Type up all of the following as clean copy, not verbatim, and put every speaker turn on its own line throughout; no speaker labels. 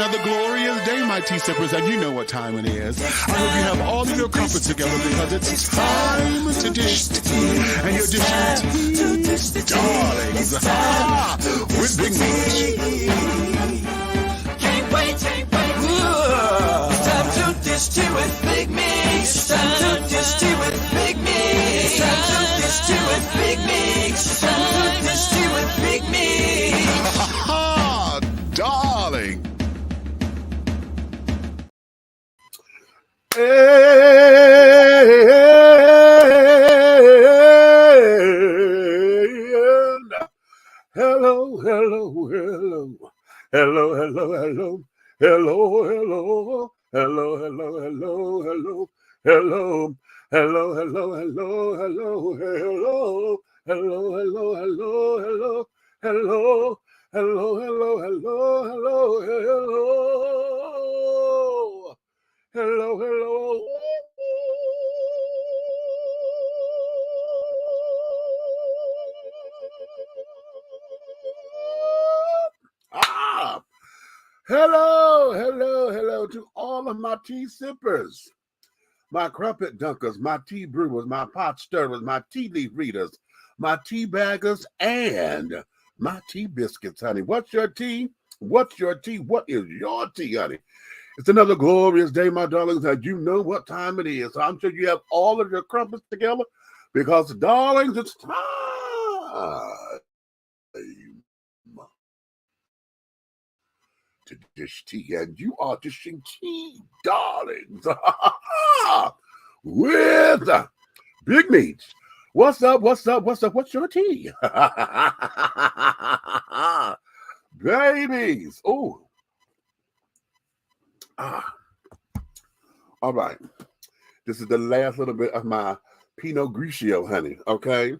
another glorious day, my tea sippers, and you know what time it is. I hope you have all of your crumpets together because it's time to dish tea. And you're dishing tea, darlings, with big meat.
Can't wait. It's time to dish tea with big mix. It's time to dish tea with big mix. It's time to dish tea with big mix. It's time to dish tea with big mix.
Darling. Hello. Hello to all of my tea sippers, my crumpet dunkers, my tea brewers, my pot stirrers, my tea leaf readers, my tea baggers, and my tea biscuits, honey. What's your tea? What's your tea? What is your tea, honey? It's another glorious day, my darlings, and you know what time it is. So I'm sure you have all of your crumpets together because, darlings, it's time to dish tea, and you are dishing tea, darlings, with big meat. What's up? What's your tea? Babies. Oh. All right. This is the last little bit of my Pinot Grigio, honey. Okay.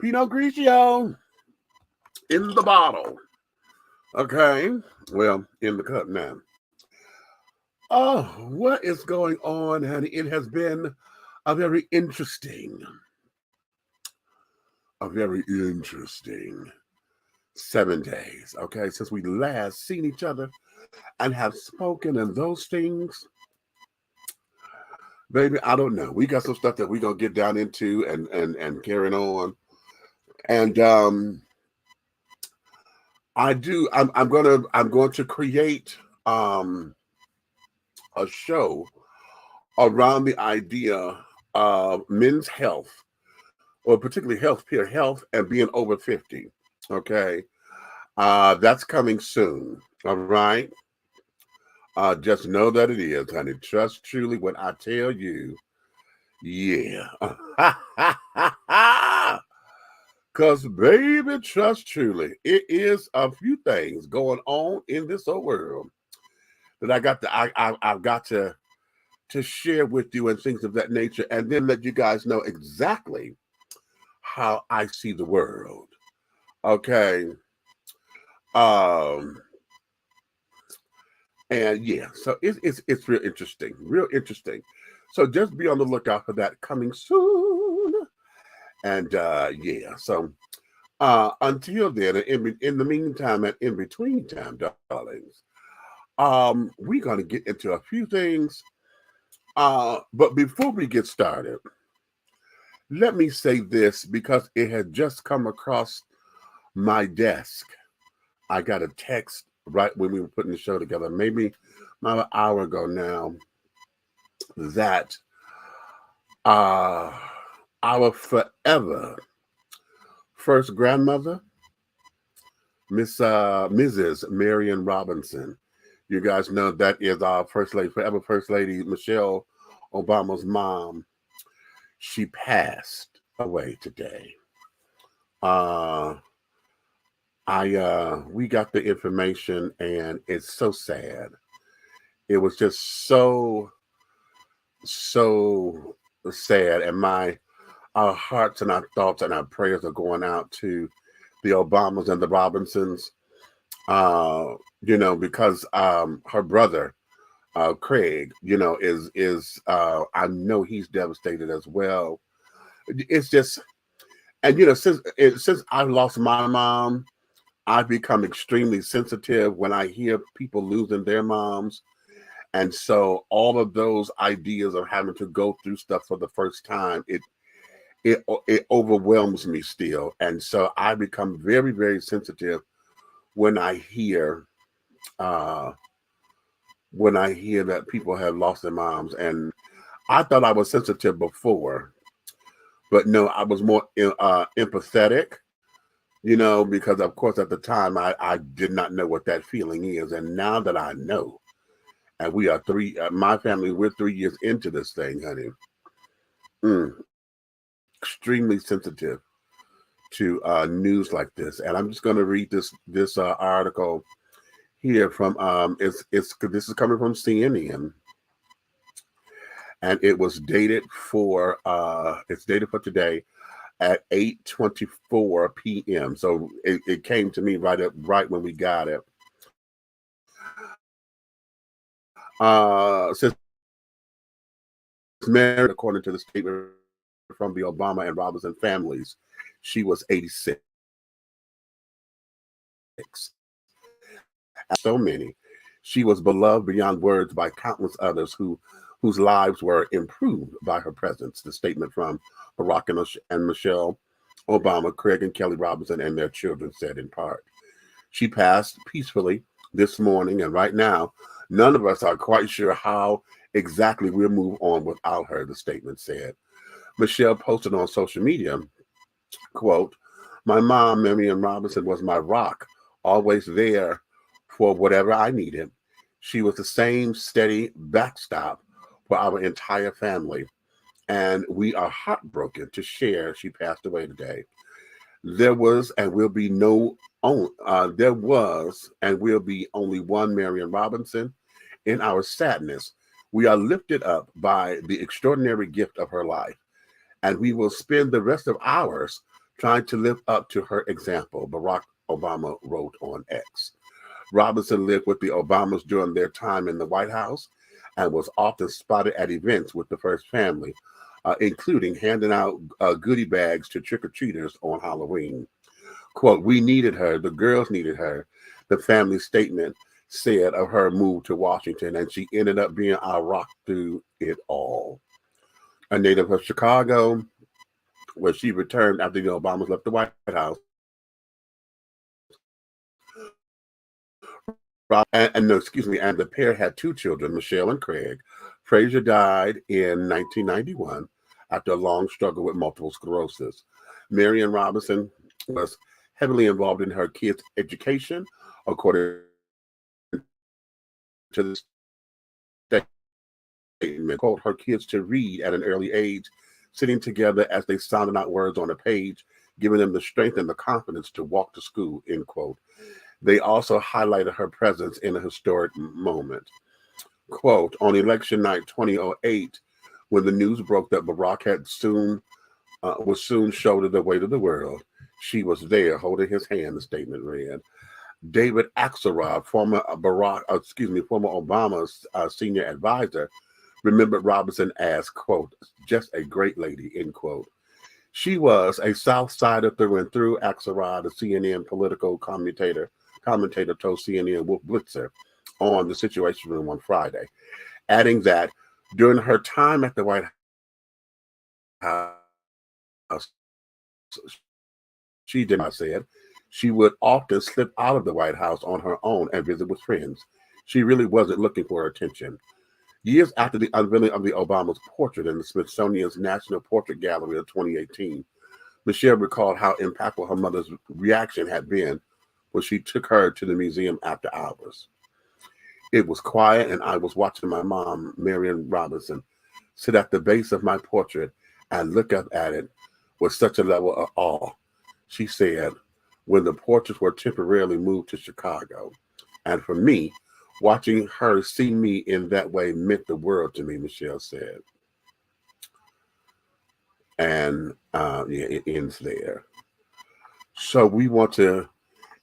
Pinot Grigio in the bottle. Okay. Well, in the cup now. Oh, what is going on, honey? It has been a very interesting 7 days, okay, since we last seen each other and have spoken and those things. Baby, I don't know. We got some stuff that we're gonna get down into and carrying on. And I'm going to create a show around the idea of men's health, or particularly health and being over 50. Okay. That's coming soon. All right. Just know that it is, honey. Trust truly when I tell you. Yeah. Because, baby, trust truly, it is a few things going on in this whole world that I've got to share with you and things of that nature, and then let you guys know exactly how I see the world. Okay. And yeah, so it's real interesting. So just be on the lookout for that coming soon. And yeah, so until then, in the meantime and in between time, darlings, we're gonna get into a few things. But before we get started, let me say this because it had just come across my desk. I got a text right when we were putting the show together, maybe about an hour ago now, that our forever first grandmother, Mrs. Marian Robinson, you guys know that is our first lady, Michelle Obama's mom. She passed away today. We got the information and it's so sad. It was just so sad. And our hearts and our thoughts and our prayers are going out to the Obamas and the Robinsons, because her brother, Craig, is I know he's devastated as well. It's just, and since I've lost my mom, I become extremely sensitive when I hear people losing their moms. And so all of those ideas of having to go through stuff for the first time, it overwhelms me still. And so I become very, very sensitive when I hear uh that people have lost their moms. And I thought I was sensitive before, but no, I was more empathetic, because of course at the time I did not know what that feeling is. And now that I know, and we are my family, we're 3 years into this thing, honey. Extremely sensitive to news like this. And I'm just going to read this article here from this is coming from CNN, and it was dated for it's dated for today at 8:24 p.m. So it came to me right when we got it. Since married, according to the statement from the Obama and Robinson families, she was 86. So many. She was beloved beyond words by countless others whose lives were improved by her presence. The statement from Barack and Michelle Obama, Craig and Kelly Robinson, and their children said in part. She passed peacefully this morning, and right now, none of us are quite sure how exactly we'll move on without her, the statement said. Michelle posted on social media, quote, "My mom, Marian Robinson, was my rock, always there for whatever I needed. She was the same steady backstop for our entire family, and we are heartbroken to share she passed away today. There was and will be only one Marian Robinson. In our sadness, we are lifted up by the extraordinary gift of her life, and we will spend the rest of ours trying to live up to her example," Barack Obama wrote on X. Robinson lived with the Obamas during their time in the White House and was often spotted at events with the first family, including handing out goodie bags to trick-or-treaters on Halloween. Quote, "We needed her. The girls needed her," the family statement said of her move to Washington, and she ended up being our rock through it all. A native of Chicago, where she returned after the Obamas left the White House. And the pair had two children, Michelle and Craig. Frazier died in 1991 after a long struggle with multiple sclerosis. Marian Robinson was heavily involved in her kids' education, according to the statement. Quote, "Her kids to read at an early age, sitting together as they sounded out words on a page, giving them the strength and the confidence to walk to school," end quote. They also highlighted her presence in a historic moment. Quote, "On election night 2008, when the news broke that Barack was soon shouldered the weight of the world, she was there holding his hand," the statement read. David Axelrod, former Obama's senior advisor, remembered Robinson as, quote, "just a great lady," end quote. She was a South Sider through and through. Axelrod, a CNN political commentator, told CNN Wolf Blitzer on the Situation Room on Friday, adding that during her time at the White House, she would often slip out of the White House on her own and visit with friends. She really wasn't looking for attention. Years after the unveiling of the Obama's portrait in the Smithsonian's National Portrait Gallery of 2018, Michelle recalled how impactful her mother's reaction had been when she took her to the museum after hours. "It was quiet, and I was watching my mom, Marian Robinson, sit at the base of my portrait and look up at it with such a level of awe," she said, when the portraits were temporarily moved to Chicago. "And for me, watching her see me in that way meant the world to me," Michelle said. And it ends there. So we want to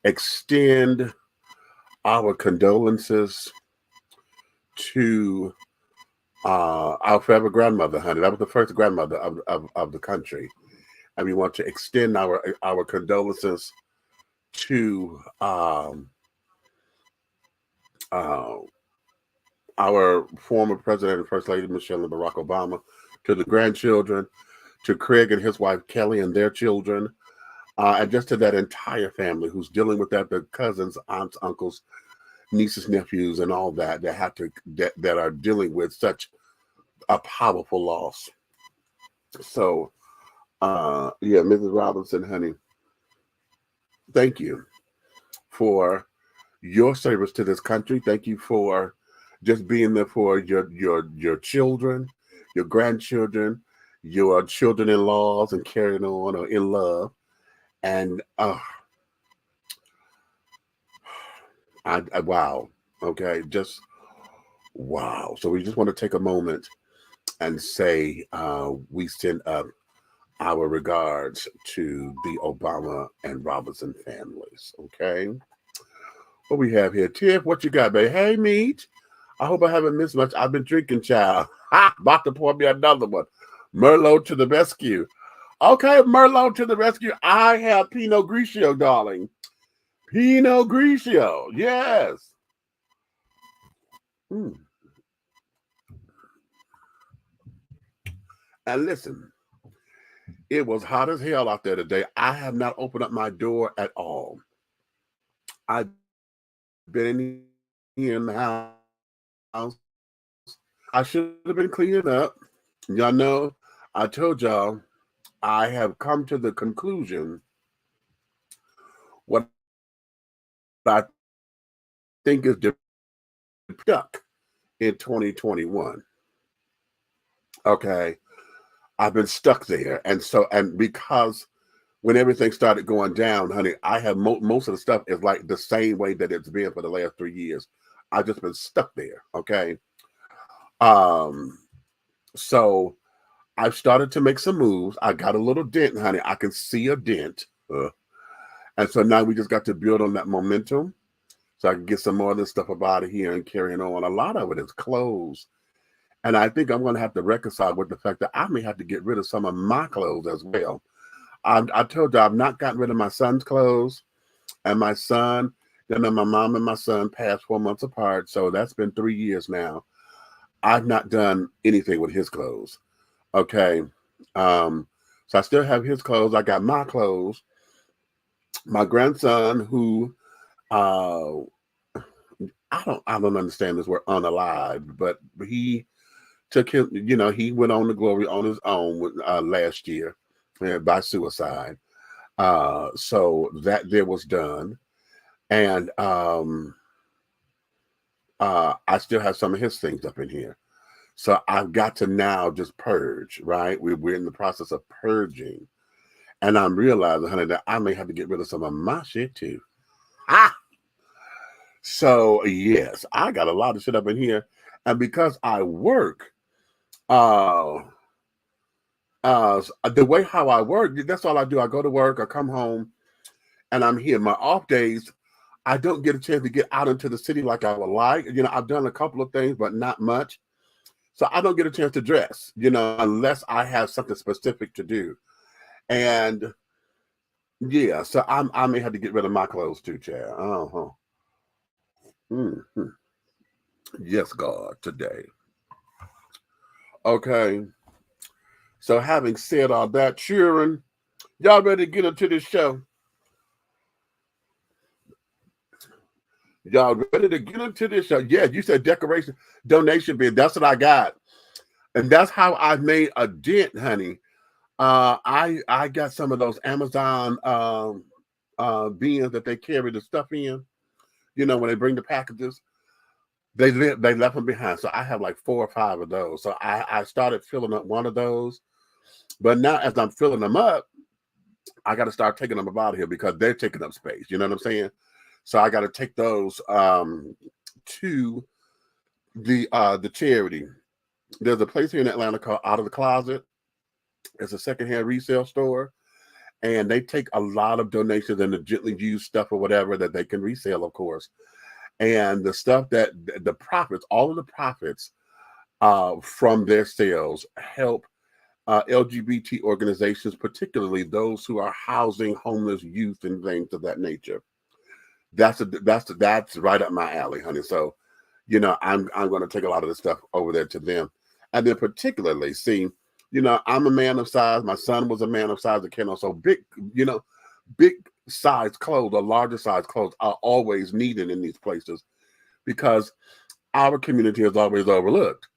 extend our condolences to our forever grandmother, honey. That was the first grandmother of the country. And we want to extend our condolences to our former president and first lady, Michelle and Barack Obama, to the grandchildren, to Craig and his wife, Kelly, and their children, and just to that entire family who's dealing with that, the cousins, aunts, uncles, nieces, nephews, and all that that are dealing with such a powerful loss. So, yeah, Mrs. Robinson, honey, thank you for your service to this country. Thank you for just being there for your children, your grandchildren, your children-in-laws, and carrying on or in love. And wow, okay, just wow. So we just want to take a moment and say we send up our regards to the Obama and Robinson families. Okay, what we have here, Tiff? What you got, babe? Hey, Meat. I hope I haven't missed much. I've been drinking, child. Ha! About to pour me another one. Merlot to the rescue. Okay, Merlot to the rescue. I have Pinot Grigio, darling. Pinot Grigio, yes. Mm. And listen, it was hot as hell out there today. I have not opened up my door at all. I've been here in the house. I should have been cleaning up. Y'all know, I told y'all, I have come to the conclusion what I think is stuck in 2021. Okay. I've been stuck there. And because when everything started going down, honey, I have most of the stuff is like the same way that it's been for the last 3 years. I've just been stuck there. Okay. So I've started to make some moves. I got a little dent, honey. I can see a dent. And so now we just got to build on that momentum so I can get some more of this stuff up out of here and carrying on. A lot of it is clothes. And I think I'm going to have to reconcile with the fact that I may have to get rid of some of my clothes as well. I told you I've not gotten rid of my son's clothes. And my son, my mom and my son passed 4 months apart. So that's been 3 years now. I've not done anything with his clothes. Okay. So I still have his clothes. I got my clothes. My grandson, who I don't understand this word unalived, but he took him, he went on to glory on his own last year by suicide. So that there was done. And I still have some of his things up in here. So I've got to now just purge, right? We're in the process of purging. And I'm realizing, honey, that I may have to get rid of some of my shit too. So yes, I got a lot of shit up in here. And because I work, the way how I work, that's all I do. I go to work, I come home, and I'm here. My off days, I don't get a chance to get out into the city like I would like. I've done a couple of things, but not much. So I don't get a chance to dress, unless I have something specific to do. And yeah, so I may have to get rid of my clothes too, Chad. Mm-hmm. Yes, God, today. Okay. So having said all that, cheering, y'all ready to get into this show? Y'all ready to get into this show? Yeah, you said decoration, donation bin. That's what I got. And that's how I made a dent, honey. I got some of those Amazon bins that they carry the stuff in. When they bring the packages, they left them behind. So I have like 4 or 5 of those. So I started filling up one of those. But now as I'm filling them up, I got to start taking them out of here because they're taking up space. You know what I'm saying? So I got to take those to the charity. There's a place here in Atlanta called Out of the Closet. It's a secondhand resale store. And they take a lot of donations and the gently used stuff or whatever that they can resell, of course. And the stuff that the profits, all of the profits from their sales help LGBT organizations, particularly those who are housing homeless youth and things of that nature. That's right up my alley, honey. So, I'm going to take a lot of this stuff over there to them, and then particularly, see, I'm a man of size. My son was a man of size, so big size clothes or larger size clothes are always needed in these places because our community is always overlooked.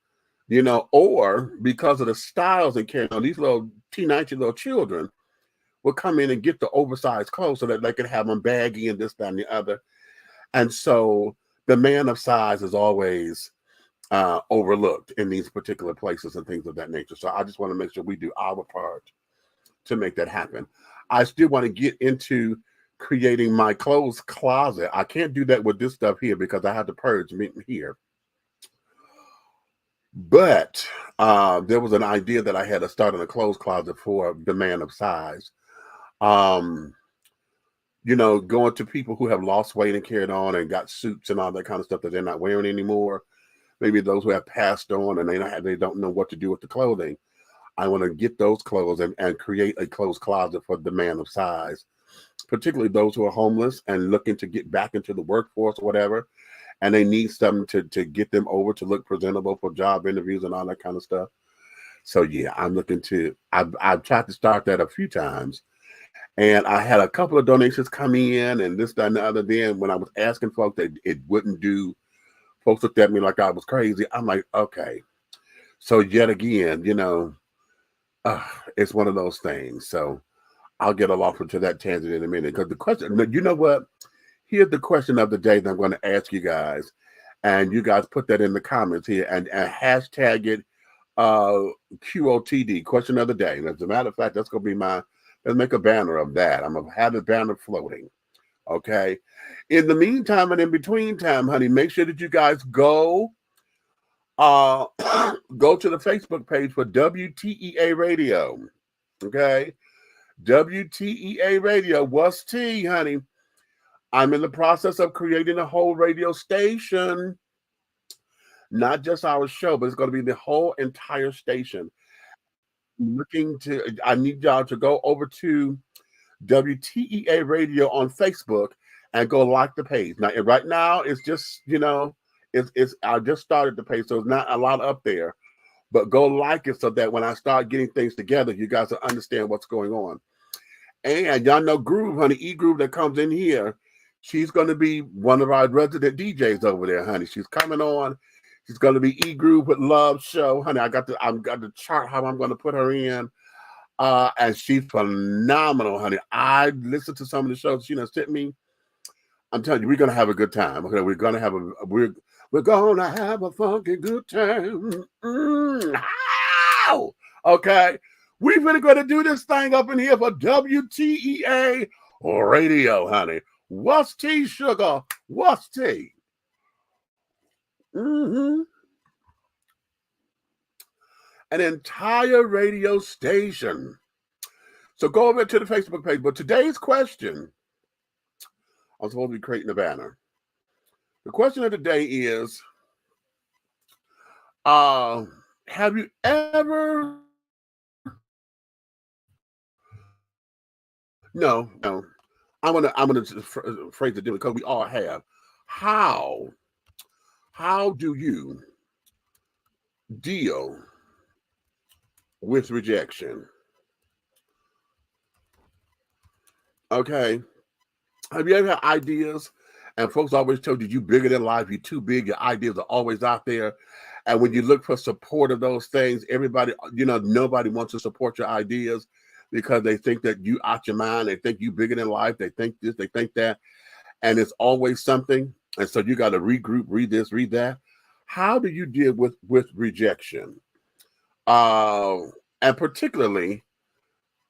Or because of the styles and carrying on, these little teenage little children will come in and get the oversized clothes so that they can have them baggy and this, that, and the other. And so the man of size is always overlooked in these particular places and things of that nature. So I just want to make sure we do our part to make that happen. I still want to get into creating my clothes closet. I can't do that with this stuff here because I have to purge here. But there was an idea that I had to start in a clothes closet for the man of size. Going to people who have lost weight and carried on and got suits and all that kind of stuff that they're not wearing anymore. Maybe those who have passed on and they don't know what to do with the clothing. I want to get those clothes and create a clothes closet for the man of size, particularly those who are homeless and looking to get back into the workforce or whatever. And they need something to get them over to look presentable for job interviews and all that kind of stuff. So yeah, I'm looking to, I've tried to start that a few times. And I had a couple of donations come in and this, that, and the other. Then when I was asking folks that it wouldn't do, folks looked at me like I was crazy. I'm like, okay. So yet again, it's one of those things. So I'll get off into that tangent in a minute. Because the question, you know what? Here's the question of the day that I'm going to ask you guys. And you guys put that in the comments here and hashtag it QOTD, question of the day. And as a matter of fact, that's going to be let's make a banner of that. I'm going to have the banner floating. Okay. In the meantime and in between time, honey, make sure that you guys go to the Facebook page for WTEA Radio. Okay. WTEA Radio. What's T, honey? I'm in the process of creating a whole radio station, not just our show, but it's going to be the whole entire station. I need y'all to go over to WTEA Radio on Facebook and go like the page. Now, right now, it's just, I just started the page, so it's not a lot up there, but go like it so that when I start getting things together, you guys will understand what's going on. And y'all know Groove, honey, E-Groove that comes in here. She's going to be one of our resident DJs over there, honey. She's coming on. She's going to be E-Groove with Love Show, honey. I've got the chart how I'm going to put her in, and she's phenomenal, honey. I listened to some of the shows she done sent me. I'm telling you, we're going to have a good time. Okay, we're going to have a funky good time. Ow! Okay, we're really going to do this thing up in here for WTEA Radio, honey. What's tea, sugar? What's tea? An entire radio station. So go over to the Facebook page. But today's question, I'm supposed to be creating a banner. The question of the day is, have you ever... No. I'm gonna phrase it differently because we all have. How do you deal with rejection? Okay. Have you ever had ideas and folks always told you bigger than life, you're too big, your ideas are always out there. And when you look for support of those things, everybody, nobody wants to support your ideas because they think that you out your mind. They think you bigger than life. They think this, they think that. And it's always something. And so you got to regroup, read this, read that. How do you deal with rejection? And particularly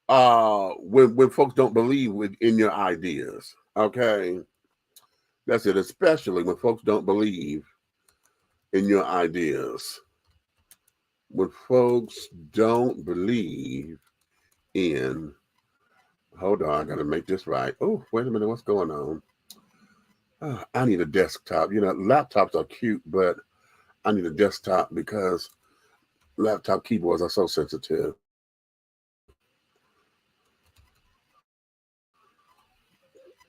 when folks don't believe in your ideas. Okay. That's it. Especially when folks don't believe in your ideas. When folks don't believe in, hold on, I gotta make this right. Oh, wait a minute, what's going on? I need a desktop. Laptops are cute, but I need a desktop because laptop keyboards are so sensitive.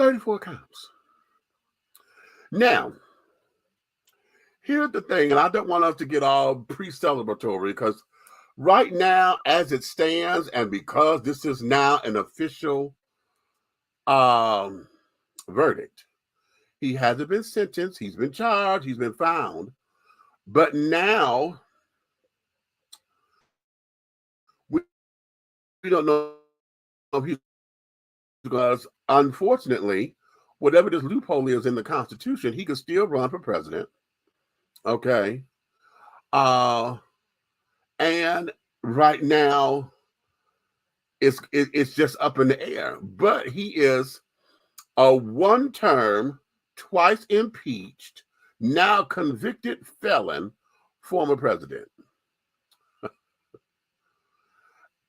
34 counts. Now, here's the thing, and I don't want us to get all pre-celebratory because right now, as it stands, and because this is now an official verdict, he hasn't been sentenced, he's been charged, he's been found, but now we don't know if he's, because unfortunately, whatever this loophole is in the Constitution, he can still run for president. Okay. And right now, it's just up in the air. But he is a one-term, twice impeached, now convicted felon, former president.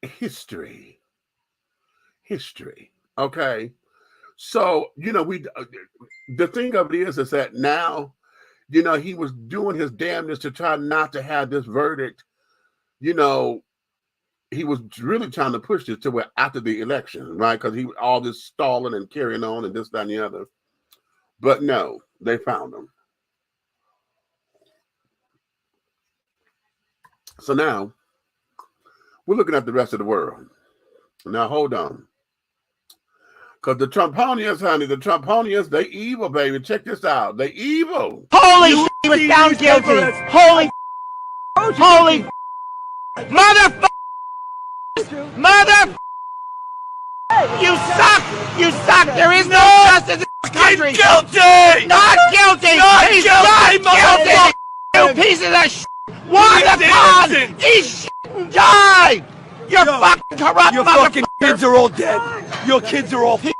History. Okay. So, the thing of it is that now, he was doing his damnedest to try not to have this verdict. He was really trying to push this to after the election, right? Because he all this stalling and carrying on and this, that, and the other. But no, they found him. So now we're looking at the rest of the world. Now hold on. Because the Trumponians, honey, they evil, baby. Check this out. They evil.
Holy shit, he was found guilty. Holy mother. You suck. There is no justice in this country.
Guilty!
Not guilty. He's not guilty. You pieces of shit. Won the con. He's shit and died. You're fucking corrupt.
Your fucking kids are all dead. Your kids are all dead.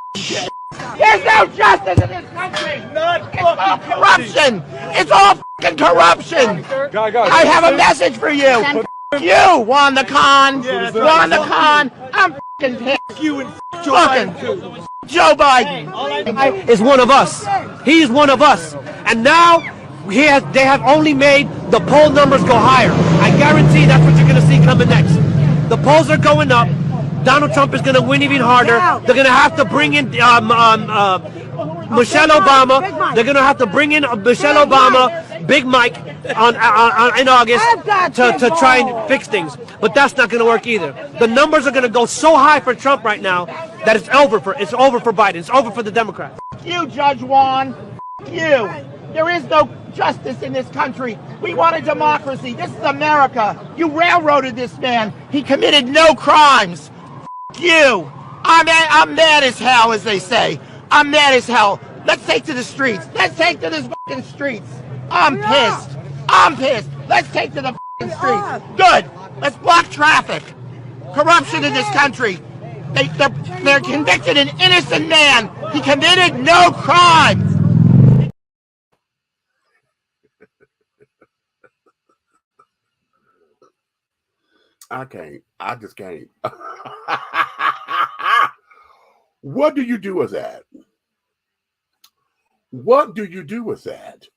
There's no justice in this country. It's all corruption. It's all fucking corruption. I have a message for you. You won the con. Won the con. I'm fucking pissed.
You and
Joe Biden
is one of us. He's one of us. And now they have only made the poll numbers go higher. I guarantee that's what you're going to see coming next. The polls are going up. Donald Trump is going to win even harder. They're going to have to bring in Michelle Obama. They're going to have to bring in Michelle Obama, Big Mike, in August to try and fix things. But that's not going to work either. The numbers are going to go so high for Trump right now that it's over for Biden. It's over for the Democrats.
You, Judge Juan. You. There is no justice in this country. We want a democracy. This is America. You railroaded this man. He committed no crimes. You. I'm mad as hell, as they say. I'm mad as hell. Let's take to the streets. Let's take to the fucking streets. I'm pissed. Let's take to the fucking streets. Good. Let's block traffic. Corruption in this country. They're convicted an innocent man. He committed no crimes.
I just can't. What do you do with that? What do you do with that?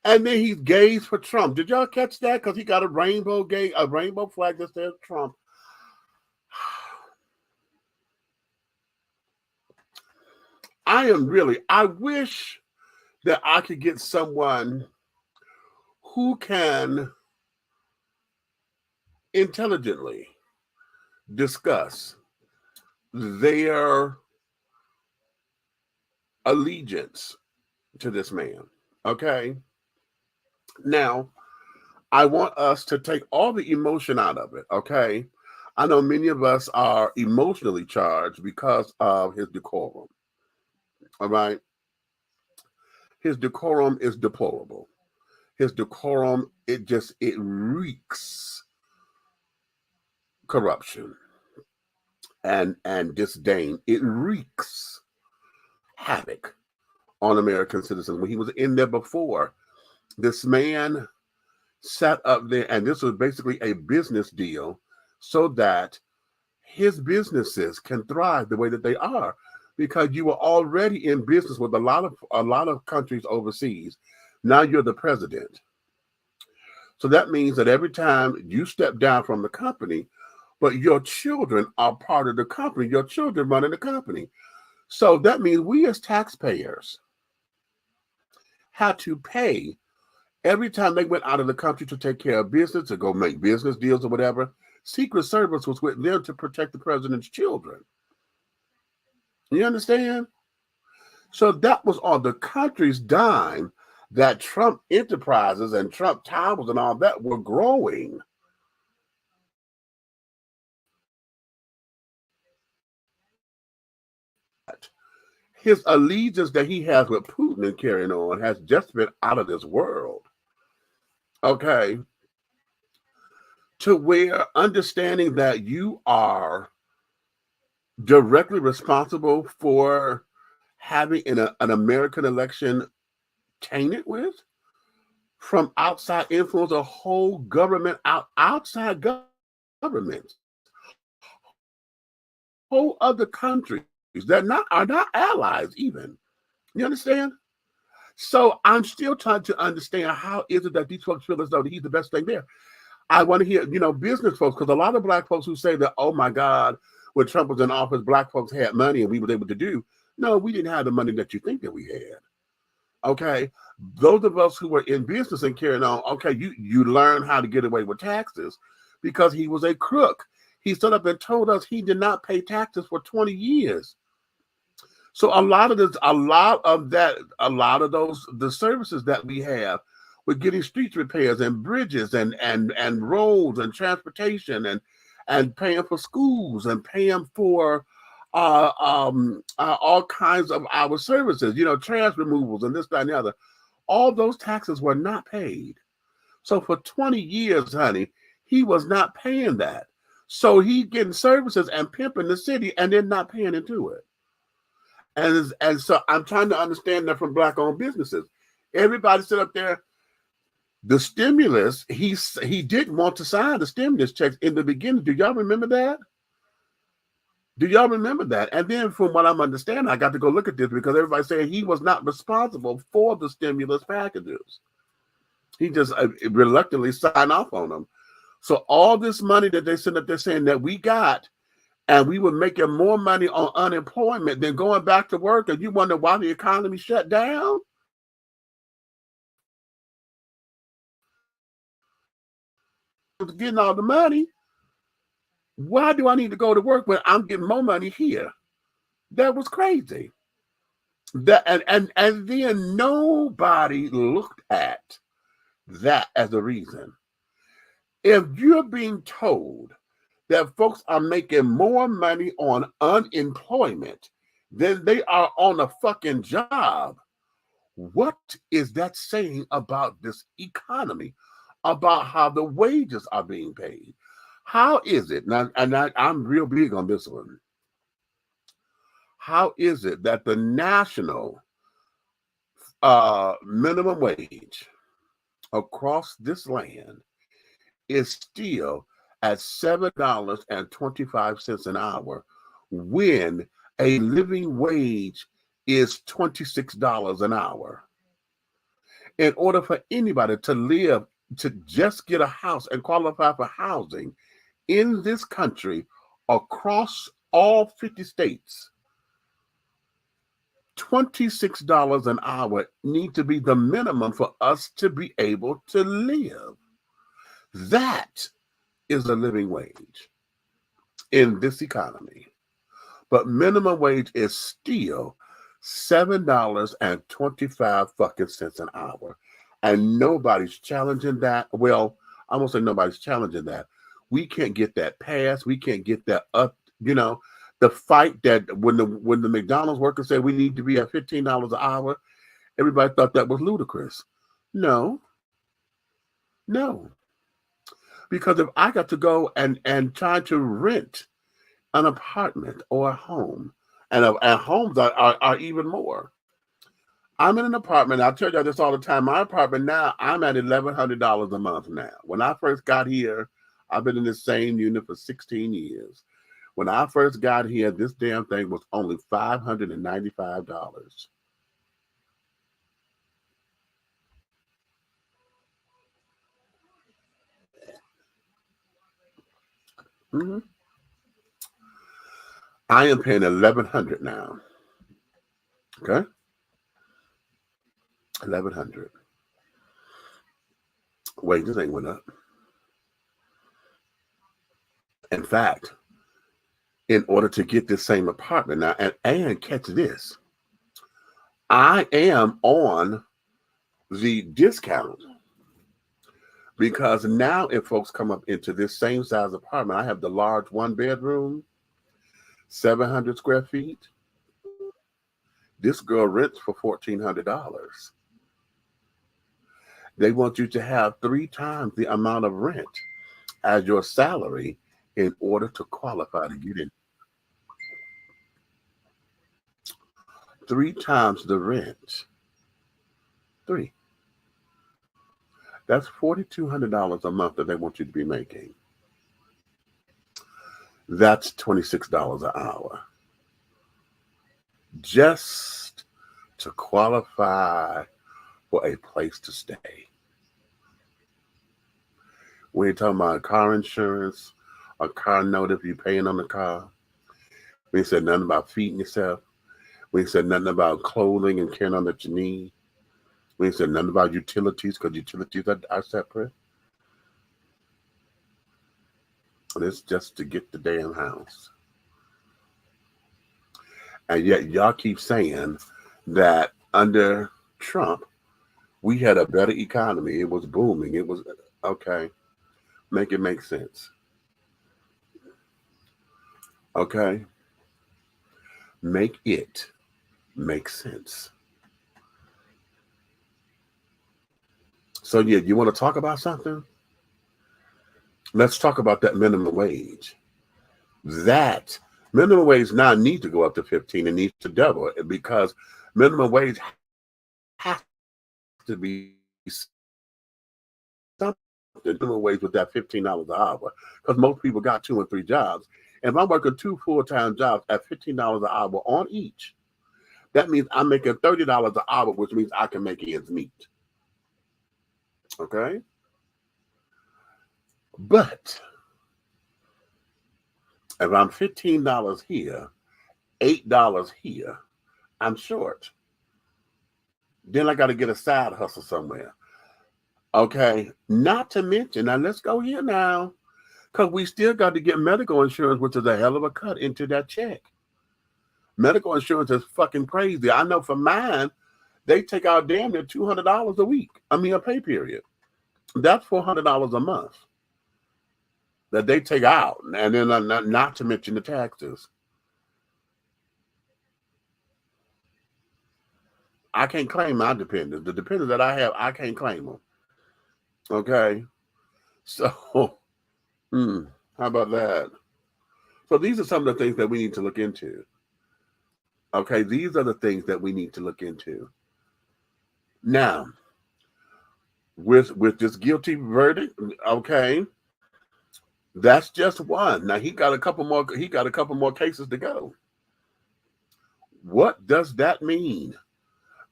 And then he gays for Trump. Did y'all catch that? Because he got a rainbow flag that says Trump. I wish that I could get someone who can intelligently discuss their allegiance to this man. Okay. Now, I want us to take all the emotion out of it. Okay. I know many of us are emotionally charged because of his decorum. All right. His decorum is deplorable. His decorum, it reeks corruption and disdain. It wreaks havoc on American citizens. When he was in there before, this man sat up there, and this was basically a business deal so that his businesses can thrive the way that they are, because you were already in business with a lot of countries overseas. Now you're the president. So that means that every time you step down from the company, but your children are part of the company, your children running the company. So that means we as taxpayers had to pay every time they went out of the country to take care of business, to go make business deals or whatever. Secret Service was with them to protect the president's children. You understand? So that was on the country's dime that Trump Enterprises and Trump Towers and all that were growing. His allegiance that he has with Putin and carrying on has just been out of this world. Okay. To where understanding that you are directly responsible for having an American election tainted with from outside influence, a whole government outside governments, whole other countries that are not allies even. You understand? So I'm still trying to understand how is it that these folks feel as though he's the best thing there. I want to hear, business folks, because a lot of black folks who say that, oh my God, when Trump was in office, black folks had money and we were able to do. No, we didn't have the money that you think that we had. Okay. Those of us who were in business and carrying on, okay, you learn how to get away with taxes because he was a crook. He stood up and told us he did not pay taxes for 20 years. So a lot of the services that we have with getting street repairs and bridges and roads and transportation and paying for schools and paying for all kinds of our services, trash removals and this, that, and the other. All those taxes were not paid. So for 20 years, honey, he was not paying that. So he getting services and pimping the city and then not paying into it. And so I'm trying to understand that from black-owned businesses. Everybody sit up there. The stimulus, he didn't want to sign the stimulus checks in the beginning. Do y'all remember that? Do y'all remember that? And then from what I'm understanding, I got to go look at this because everybody's saying he was not responsible for the stimulus packages. He just reluctantly signed off on them. So all this money that they sent up there saying that we got, and we were making more money on unemployment than going back to work, and you wonder why the economy shut down? Getting all the money. Why do I need to go to work when I'm getting more money here? That was crazy. And then nobody looked at that as a reason. If you're being told that folks are making more money on unemployment than they are on a fucking job, what is that saying about this economy, about how the wages are being paid? How is it, now, and I'm real big on this one, how is it that the national minimum wage across this land is still at $7.25 an hour when a living wage is $26 an hour? In order for anybody to live, to just get a house and qualify for housing in this country across all 50 states, $26 an hour need to be the minimum for us to be able to live. That is a living wage in this economy. But minimum wage is still $7.25 fucking cents an hour. And nobody's challenging that. Well, I won't say nobody's challenging that. We can't get that passed. We can't get that up. The fight that when the McDonald's workers said we need to be at $15 an hour, everybody thought that was ludicrous. No. Because if I got to go and try to rent an apartment or a home, and homes are even more. I'm in an apartment. I tell you this all the time. My apartment now, I'm at $1,100 a month now. When I first got here, I've been in the same unit for 16 years. When I first got here, this damn thing was only $595. I am paying $1,100 now. Okay, 1,100. Wages ain't went up. In fact, in order to get this same apartment now, and catch this, I am on the discount because now if folks come up into this same size apartment, I have the large 1-bedroom, 700 square feet. This girl rents for $1,400. They want you to have 3 times the amount of rent as your salary in order to qualify to get in. 3 times the rent. 3. That's $4,200 a month that they want you to be making. That's $26 an hour. Just to qualify for a place to stay. We ain't talking about car insurance, a car note if you're paying on the car. We ain't said nothing about feeding yourself. We ain't said nothing about clothing and carrying on that you need. We ain't said nothing about utilities because utilities are separate. And it's just to get the damn house. And yet y'all keep saying that under Trump, we had a better economy. It was booming. It was, okay, make it make sense. Okay? Make it make sense. So yeah, you want to talk about something? Let's talk about that minimum wage. That minimum wage now needs to go up to 15 and needs to double because minimum wage has to be something. Minimum wage with that $15 an hour because most people got 2 and 3 jobs. And if I'm working 2 full-time jobs at $15 an hour on each, that means I'm making $30 an hour, which means I can make ends meet. Okay? But if I'm $15 here, $8 here, I'm short. Then I got to get a side hustle somewhere. Okay? Not to mention, now let's go here now, because we still got to get medical insurance, which is a hell of a cut into that check. Medical insurance is fucking crazy. I know for mine, they take out damn near $200 a week. I mean, a pay period. That's $400 a month that they take out. And then not to mention the taxes. I can't claim my dependents. The dependents that I have, I can't claim them. Okay? So, how about that? So these are some of the things that we need to look into. Okay, these are the things that we need to look into. Now, with this guilty verdict, okay, that's just one. Now he got a couple more. He got a couple more cases to go. What does that mean?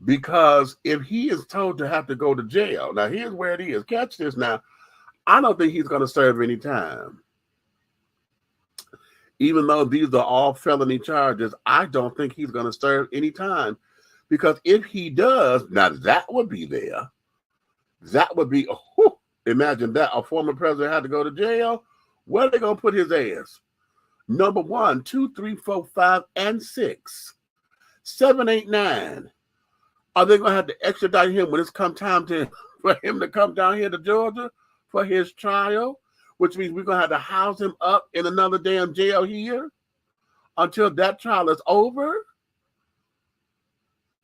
Because if he is told to have to go to jail, now here's where it is. Catch this now. I don't think he's going to serve any time. Even though these are all felony charges, I don't think he's going to serve any time. Because if he does, now that would be there. That would be, imagine that. A former president had to go to jail. Where are they going to put his ass? Number 1, 2, 3, 4, 5, and 6. 7, 8, 9. Are they going to have to extradite him when it's come time for him to come down here to Georgia for his trial? Which means we're going to have to house him up in another damn jail here until that trial is over?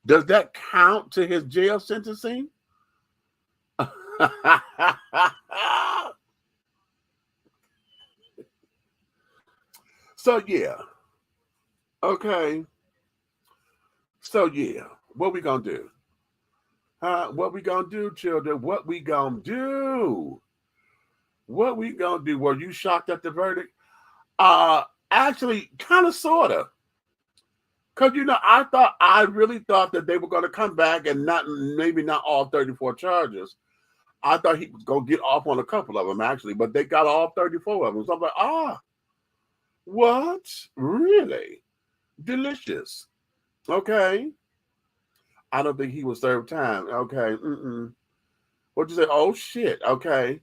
Does that count to his jail sentencing? So, yeah. Okay. So, yeah. What we going to do? What we going to do, children? What we going to do? What we gonna do? Were you shocked at the verdict? Actually, kind of, sort of. Because, I really thought that they were going to come back and maybe not all 34 charges. I thought he was going to get off on a couple of them, actually, but they got all 34 of them. So I'm like, what? Really? Delicious. Okay. I don't think he will serve time. Okay. What'd you say? Oh, shit. Okay.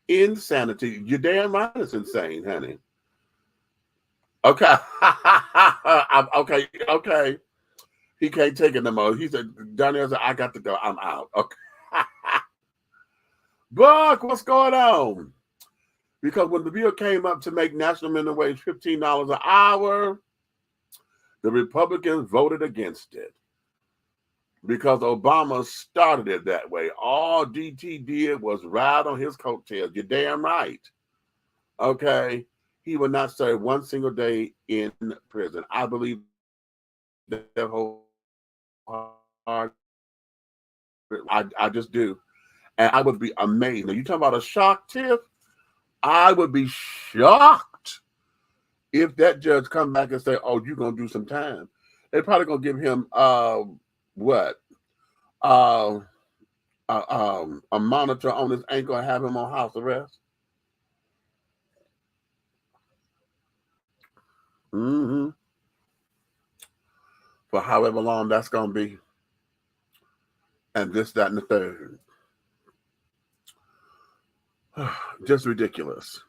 Insanity. You're damn right it's insane, honey. Okay. Okay. He can't take it no more. He said, Danielle said, I got to go. I'm out. Okay. Buck, what's going on? Because when the bill came up to make national minimum wage $15 an hour, the Republicans voted against it because Obama started it that way. All DT did was ride on his coattails. You're damn right. Okay. He would not serve one single day in prison. I believe that whole hard. I just do. And I would be amazed. Now, you talking about a shock, Tiff? I would be shocked if that judge come back and say, oh, you're going to do some time. They're probably going to give him, what? A monitor on his ankle and have him on house arrest. For however long that's going to be. And this, that, and the third. Just ridiculous.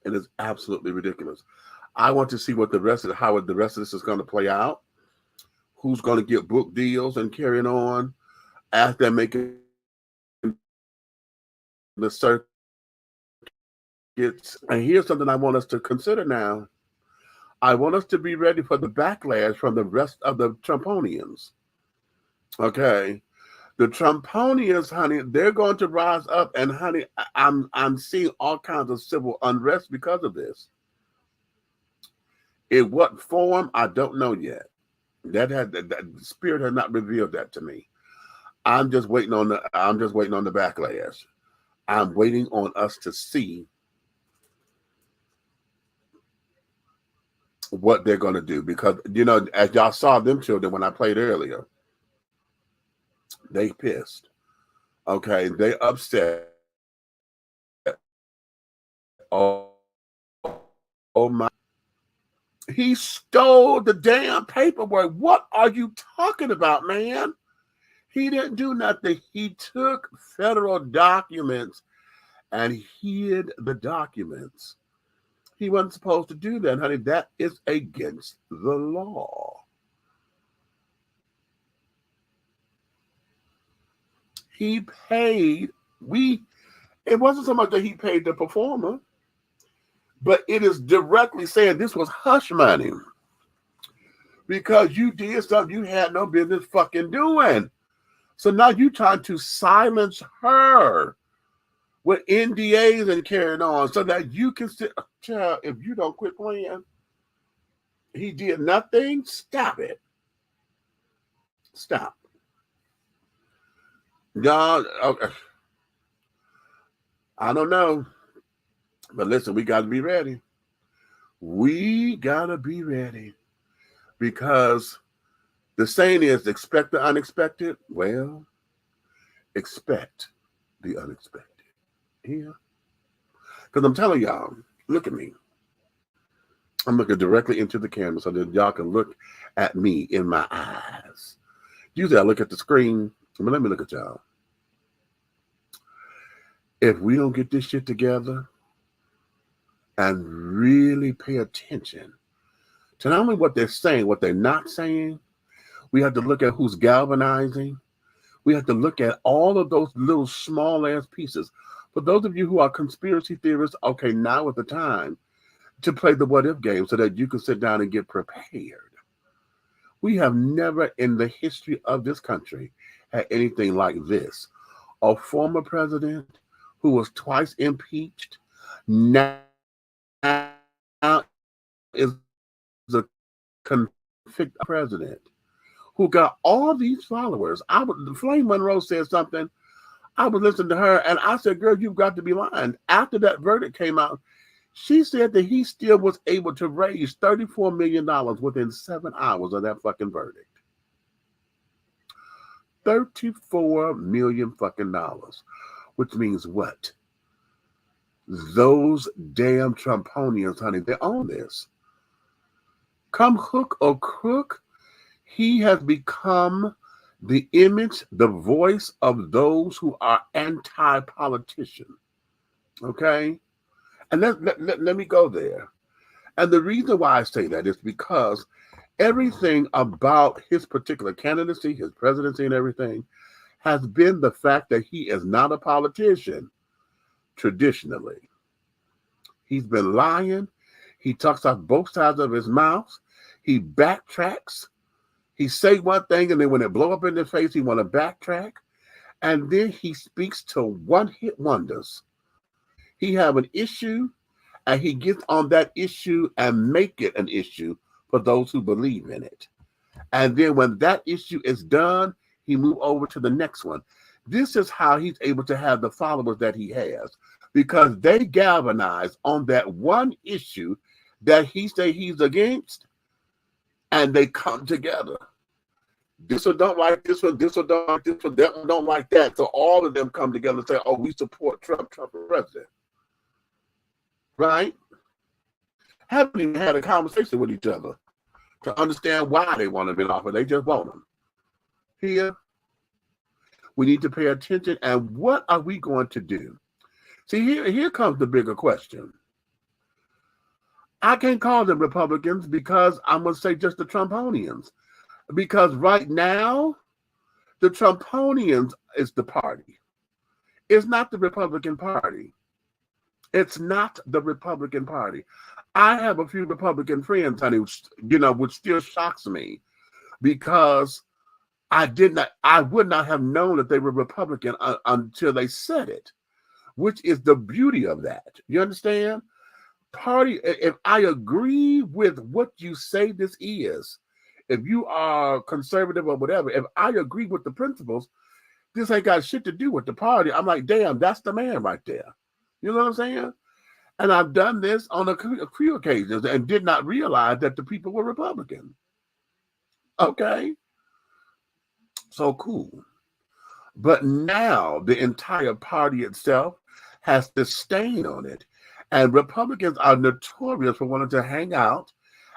It is absolutely ridiculous. I want to see what how the rest of this is going to play out. Who's going to get book deals and carrying on after they're making the circuits. And here's something I want us to consider now. I want us to be ready for the backlash from the rest of the Trumponians. Okay. The Trumponians, honey, they're going to rise up, and honey, I'm seeing all kinds of civil unrest because of this. In what form, I don't know yet. That Spirit has not revealed that to me. I'm just waiting on the backlash. I'm waiting on us to see what they're going to do, because as y'all saw them children when I played earlier, they pissed. Okay, they upset. Oh my. He stole the damn paperwork. What are you talking about, man? He didn't do nothing. He took federal documents and hid the documents. He wasn't supposed to do that, honey. That is against the law. He paid, it wasn't so much that he paid the performer, but it is directly saying this was hush money because you did something you had no business fucking doing. So now you're trying to silence her with NDAs and carrying on so that you can sit, child, if you don't quit playing, he did nothing, stop it. Stop. God, okay. I don't know. But listen, we got to be ready. We got to be ready. Because the saying is, expect the unexpected. Well, expect the unexpected. Yeah. Because I'm telling y'all, look at me. I'm looking directly into the camera so that y'all can look at me in my eyes. Usually I look at the screen, but let me look at y'all. If we don't get this shit together and really pay attention to not only what they're saying, what they're not saying, we have to look at who's galvanizing. We have to look at all of those little small ass pieces. For those of you who are conspiracy theorists, okay, now is the time to play the what if game so that you can sit down and get prepared. We have never in the history of this country had anything like this. A former president who was twice impeached now is a convicted president who got all these followers. Flame Monroe said something. I was listening to her and I said, girl, you've got to be lying. After that verdict came out, she said that he still was able to raise $34 million within 7 hours of that fucking verdict. 34 million fucking dollars. Which means what? Those damn Trumponians, honey, they own this. Come hook or crook, He has become the image, the voice of those who are anti-politician. Okay? And let me go there. And the reason why I say that is because everything about his particular candidacy, his presidency and everything, has been the fact that he is not a politician traditionally. He's been lying. He talks out both sides of his mouth. He backtracks. He say one thing, and then when it blow up in his face, he want to backtrack. And then he speaks to one-hit wonders. He have an issue, and he gets on that issue and make it an issue for those who believe in it. And then when that issue is done, he move over to the next one. This is how he's able to have the followers that he has, because they galvanize on that one issue that he say he's against, and they come together. This one don't like this one, this one don't like this one, that one don't like that. So all of them come together and say, oh, we support Trump for president. Right? Haven't even had a conversation with each other to understand why they want him in office. They just want him. Here, we need to pay attention. And what are we going to do? See, here comes the bigger question. I can't call them Republicans because I'm going to say just the Trumponians. Because right now, the Trumponians is the party. It's not the Republican Party. It's not the Republican Party. I have a few Republican friends, honey, which still shocks me, because I would not have known that they were Republican until they said it, which is the beauty of that. You understand? Party, if I agree with what you say this is, if you are conservative or whatever, if I agree with the principles, this ain't got shit to do with the party. I'm like, damn, that's the man right there. You know what I'm saying? And I've done this on a few occasions and did not realize that the people were Republican. Okay? So cool. But now the entire party itself has this stain on it. And Republicans are notorious for wanting to hang out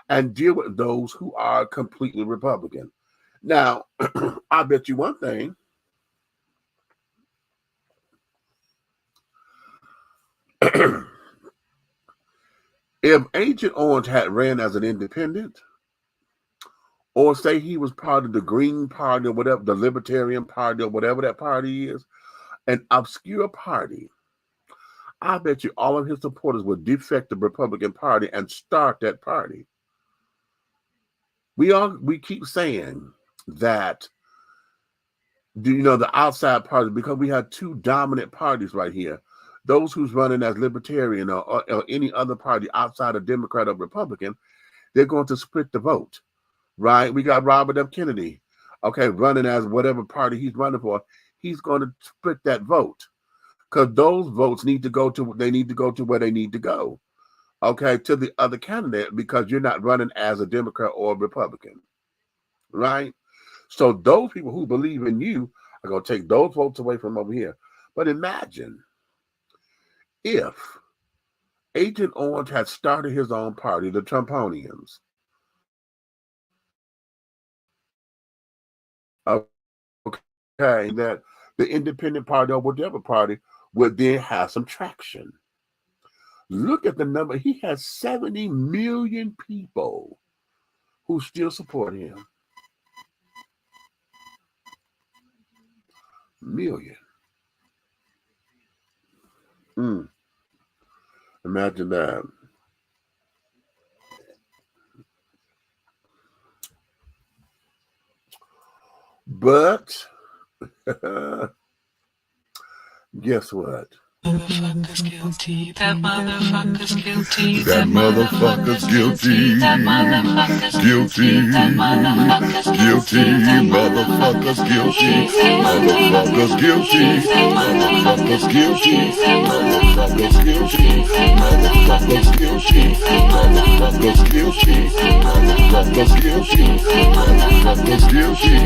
and deal with those who are completely Republican. Now, I bet you one thing. If Agent Orange had ran as an independent, or say he was part of the Green Party or whatever, the Libertarian Party or whatever that party is, an obscure party, I bet you all of his supporters would defect the Republican Party and start that party. We keep saying that, the outside parties, because we have two dominant parties right here. Those who's running as Libertarian or any other party outside of Democrat or Republican, they're going to split the vote, right? We got Robert F. Kennedy, okay, running as whatever party he's running for. He's going to split that vote because those votes need to go to where they need to go. Okay, to the other candidate, because you're not running as a Democrat or a Republican, right? So those people who believe in you are going to take those votes away from over here. But imagine if Agent Orange had started his own party, the Trumponians. Okay, that the independent party or whatever party would then have some traction. Look at the number. He has 70 million people who still support him. Million. Imagine that. But guess what?
Motherfucker's guilty. That motherfucker's guilty.
That motherfucker's guilty.
That motherfucker's
Guilty.
That motherfucker's
Guilty. Motherfuckers guilty. Motherfuckers guilty. Motherfuckers guilty. Motherfuckers guilty. Motherfuckers guilty. Motherfuckers guilty. Motherfuckers guilty. Motherfuckers guilty.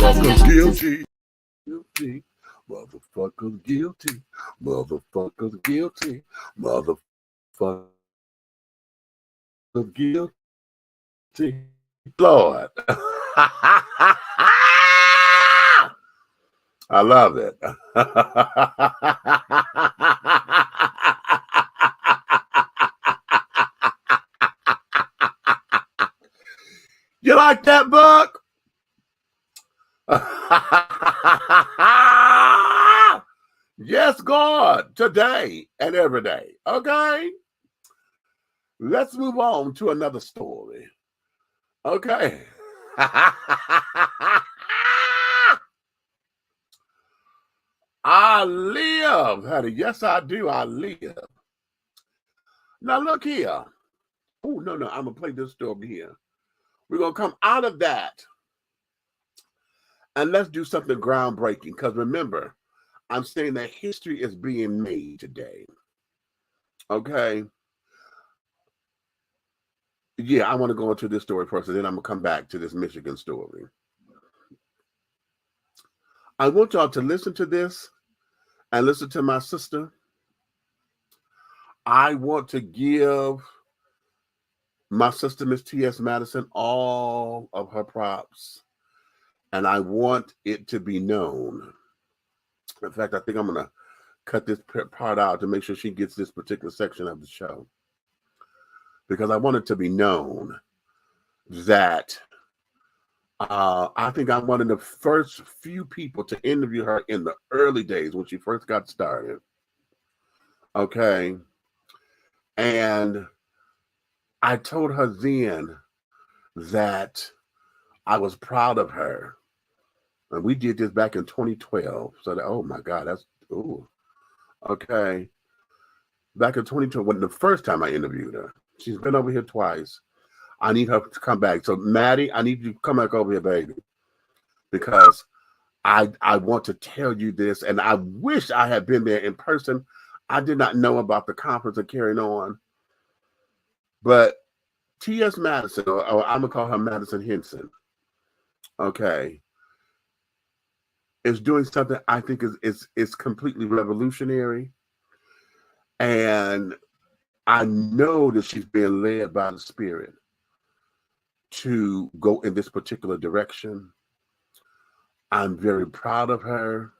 Motherfuckers guilty. Guilty. Motherfuckers guilty. Motherfuckers guilty. Motherfuckers guilty. Lord.
I love it. You like that, Buck? Yes, God, today and every day. Okay. Let's move on to another story. Okay. I live, honey. Yes, I do. I live. Now, look here. Oh, no. I'm going to play this story here. We're going to come out of that. And let's do something groundbreaking. Because remember, I'm saying that history is being made today. Okay. Yeah, I want to go into this story first, and then I'm going to come back to this Michigan story. I want y'all to listen to this and listen to my sister. I want to give my sister, Miss T.S. Madison, all of her props. And I want it to be known. In fact, I think I'm going to cut this part out to make sure she gets this particular section of the show. Because I want it to be known that I think I'm one of the first few people to interview her in the early days when she first got started. Okay. And I told her then that I was proud of her. And we did this back in 2012. So that, oh my God, that's, ooh. Okay. Back in 2012, when the first time I interviewed her. She's been over here twice. I need her to come back. So Maddie, I need you to come back over here, baby. Because I want to tell you this, and I wish I had been there in person. I did not know about the conference and carrying on. But T.S. Madison, or I'm going to call her Madison Henson, okay, is doing something I think is completely revolutionary. And I know that she's being led by the Spirit to go in this particular direction. I'm very proud of her.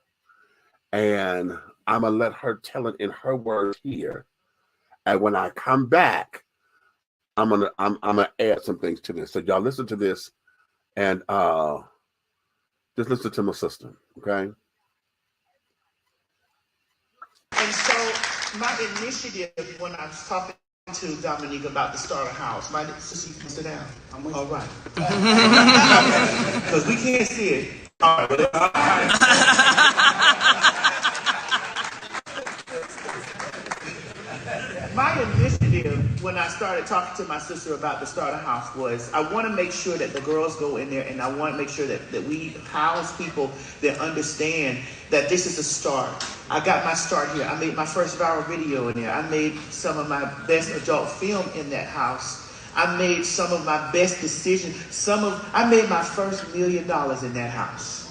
And I'm going to let her tell it in her words here. And when I come back, I'm gonna add some things to this. So y'all listen to this and just listen to my sister, okay?
And so my initiative when I was talking to Dominique about the starter house, my sister, you can sit down. I'm all right. Because we can't see it. All right. My initiative when I started talking to my sister about the starter house was I want to make sure that the girls go in there, and I want to make sure that we house people that understand that this is a start. I got my start here. I made my first viral video in there. I made some of my best adult film in that house. I made some of my best decisions. I made my first $1 million in that house.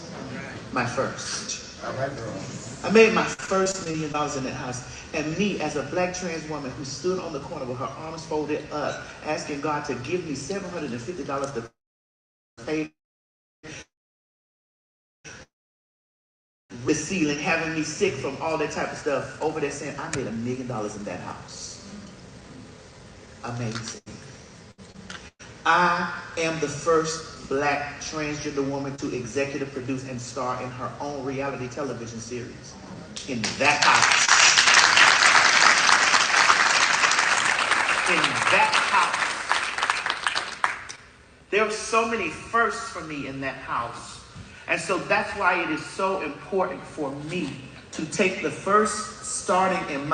My first. All right, girl. I made my first $1 million in that house. And me, as a black trans woman who stood on the corner with her arms folded up, asking God to give me $750 to pay the ceiling, having me sick from all that type of stuff, over there saying, I made $1 million in that house. Amazing. I am the first black transgender woman to executive produce and star in her own reality television series in that house. In that house. There were so many firsts for me in that house. And so that's why it is so important for me to take the first starting in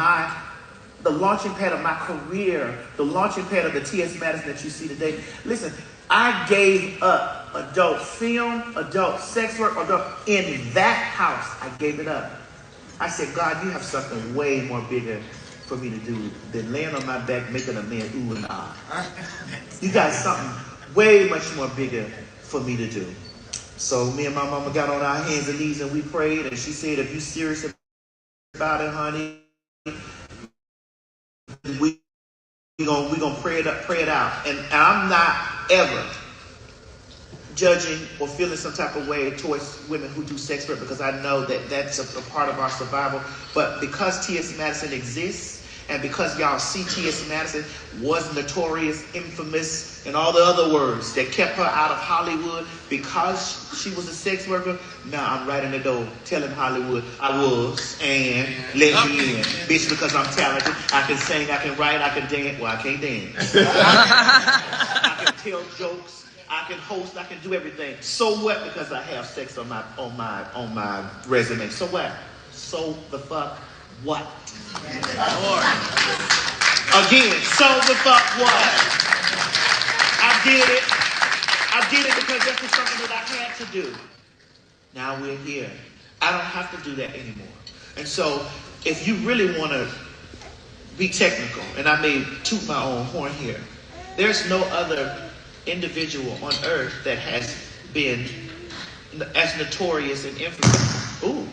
the launching pad of my career, the launching pad of the T.S. Madison that you see today. Listen, I gave up adult film, adult sex work, in that house. I gave it up. I said, God, you have something way more bigger for me to do than laying on my back making a man ooh and ah. You got something way much more bigger for me to do. So me and my mama got on our hands and knees and we prayed, and she said, if you're serious about it, honey, we gonna pray it out. And I'm not ever judging or feeling some type of way towards women who do sex work, because I know that that's a part of our survival. But because T.S. Madison exists, and because y'all see T.S. Madison was notorious, infamous, and all the other words that kept her out of Hollywood because she was a sex worker, now I'm right in the door telling Hollywood I was, and let me in. Bitch, because I'm talented, I can sing, I can write, I can dance. Well, I can't dance. I can tell jokes, I can host, I can do everything. So what? Because I have sex on my resume. So what? So the fuck what? Again, so the fuck what? I did it because this was something that I had to do. Now we're here. I don't have to do that anymore. And so if you really want to be technical, and I may toot my own horn here, there's no other individual on earth that has been as notorious and infamous. Ooh,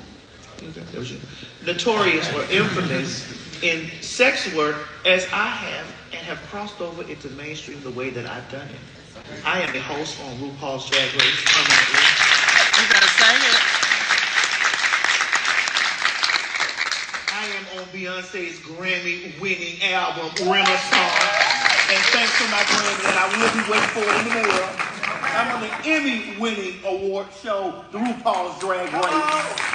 that was you. Notorious or infamous in sex work as I have, and have crossed over into mainstream the way that I've done it. I am a host on RuPaul's Drag Race permanently.
You gotta sing it.
I am on Beyonce's Grammy-winning album, Renaissance. And thanks to my Grammy that I will be waiting for in the mail, I'm on the Emmy-winning award show, the RuPaul's Drag Race.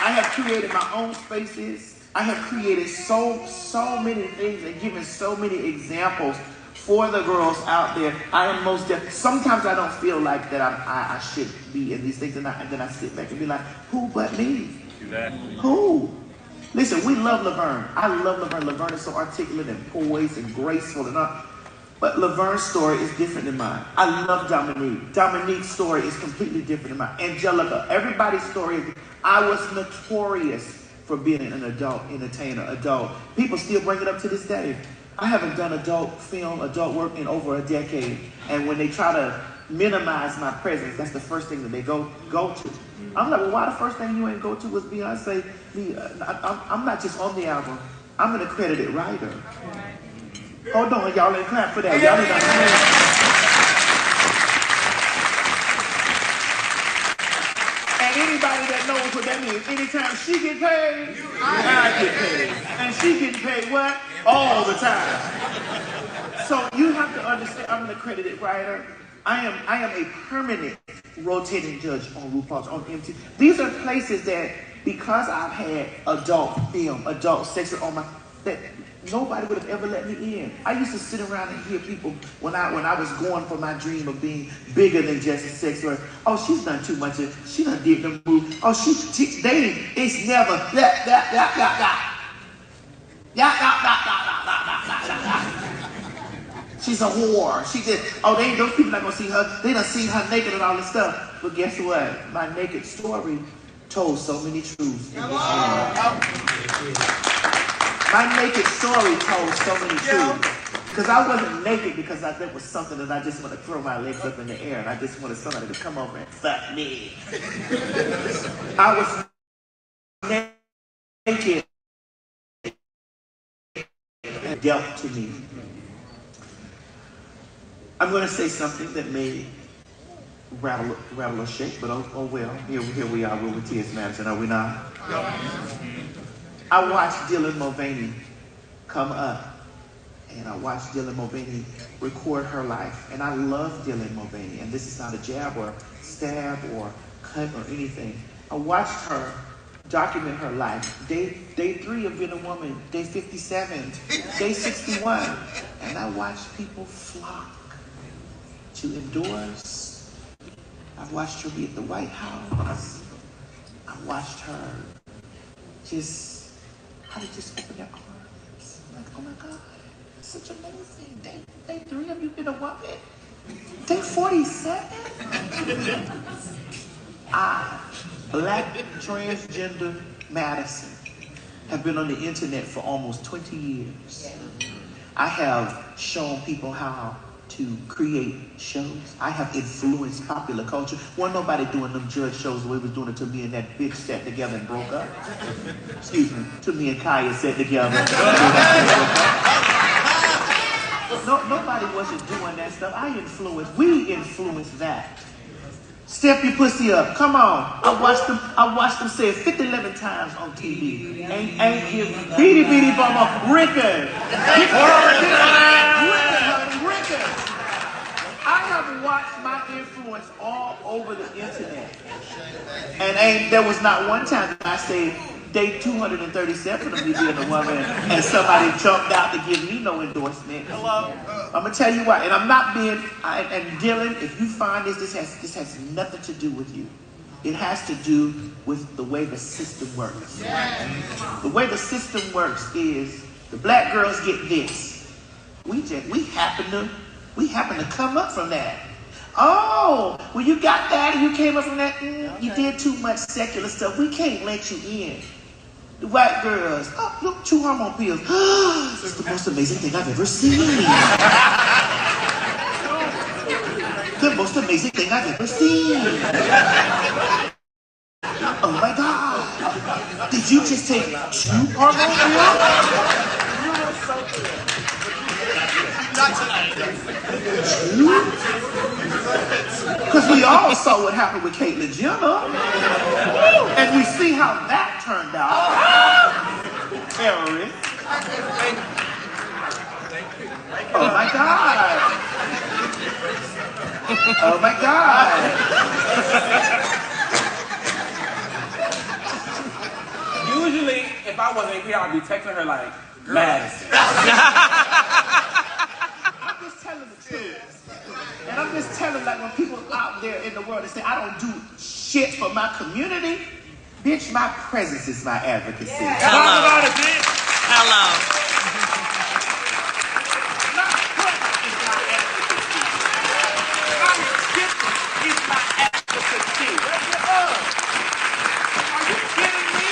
I have created my own spaces. I have created so many things and given so many examples for the girls out there. I am most definitely, sometimes I don't feel like that I should be in these things, and then I sit back and be like, who but me? Exactly. Who? Listen, we love Laverne. I love Laverne. Laverne is so articulate and poised and graceful and all. But Laverne's story is different than mine. I love Dominique. Dominique's story is completely different than mine. Angelica, everybody's story is, I was notorious for being an adult entertainer, adult. People still bring it up to this day. I haven't done adult film, adult work in over a decade. And when they try to minimize my presence, that's the first thing that they go to. I'm like, well, why the first thing you ain't go to was Beyonce? I'm not just on the album. I'm an accredited writer. Hold on, y'all ain't clap for that. Y'all ain't understand. And anybody that knows what that means, anytime she get paid, I get paid. And she getting paid what? All the time. So you have to understand, I'm an accredited writer. I am a permanent rotating judge on RuPaul's, on MTV. These are places that, because I've had adult film, adult sex on my, that nobody would have ever let me in. I used to sit around and hear people when I was going for my dream of being bigger than just a sex worker. Oh, she's done too much. She done did the move. Oh, it's never She's a whore. She just, those people not gonna see her. They done seen her naked and all this stuff. But guess what? My naked story told so many truths. My naked story told so many truths. Because I wasn't naked because that was something that I just want to throw my legs up in the air and I just wanted somebody to come over and fuck me. I was naked and dealt to me. I'm going to say something that may rattle or shake, but oh well. Here we are. We're with T.S. Madison, are we not? I watched Dylan Mulvaney come up, and I watched Dylan Mulvaney record her life, and I love Dylan Mulvaney, and this is not a jab or stab or cut or anything. I watched her document her life. Day 3 of being a woman, day 57, day 61, and I watched people flock to endorse. I've watched her be at the White House. I watched her just, how to just open their arms. Like, oh my God, such amazing. Day 3 of you been a woman. Day 47. I, Black transgender Madison, have been on the internet for almost 20 years. I have shown people how to create shows. I have influenced popular culture. Wasn't nobody doing them judge shows the way we was doing it till me and that bitch sat together and broke up. Excuse me, till me and Kaya sat together. Nobody wasn't doing that stuff. We influenced that. Step your pussy up. Come on. I watched them say it 50-11 times on TV. Ain't give beady bummer Rickon. Rickon. I have watched my influence all over the internet. And there was not one time that I said day 237 of me being a woman and somebody jumped out to give me no endorsement. Hello. I'm gonna tell you why, and I'm not being. And Dylan, if you find this has nothing to do with you. It has to do with the way the system works. The way the system works is the black girls get this. We happen to come up from that. Oh, well, you got that and you came up from that. You did too much secular stuff. We can't let you in. The white girls, oh, look, 2 hormone pills. It's the most amazing thing I've ever seen. The most amazing thing I've ever seen. Oh my God. Did you just take 2 hormone pills? Because we all saw what happened with Caitlyn Jenner. And we see how that turned out. Terrorist. Oh my God. Oh my God.
Usually, if I wasn't here, I'd be texting her like, Madison.
I'm just telling the truth. And I'm just telling, like, when people out there in the world that say, I don't do shit for my community, bitch, my presence is my advocacy. Yeah.
Talk about it, bitch.
Hello.
My presence is my advocacy. My existence is my advocacy. Are you kidding me?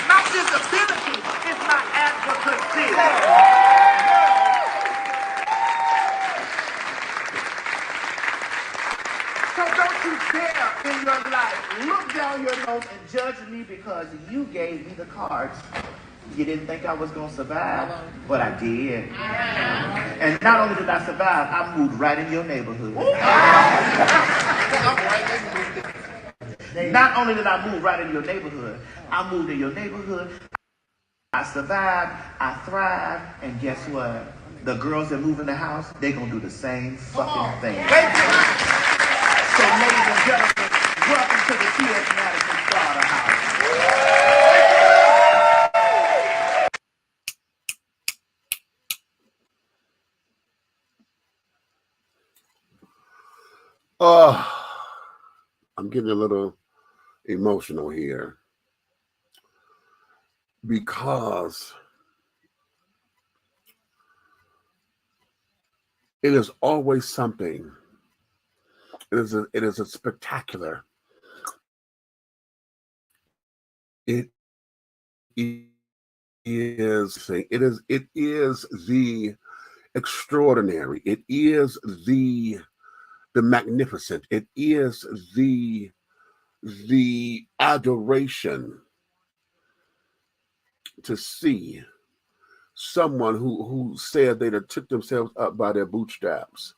My disability is my advocacy. So don't you dare in your life look down your nose and judge me because you gave me the cards. You didn't think I was going to survive, but I did. And not only did I survive, I moved right in your neighborhood. Not only did I move right in your neighborhood, I moved in your neighborhood. I survived, I thrived, and guess what? The girls that move in the house, they're going to do the same fucking thing. So ladies and gentlemen, welcome to the T.S. Madison Starter House.
I'm getting a little emotional here because it is always something. It is a spectacular. It is the extraordinary. It is the magnificent. It is the adoration to see someone who said they took themselves up by their bootstraps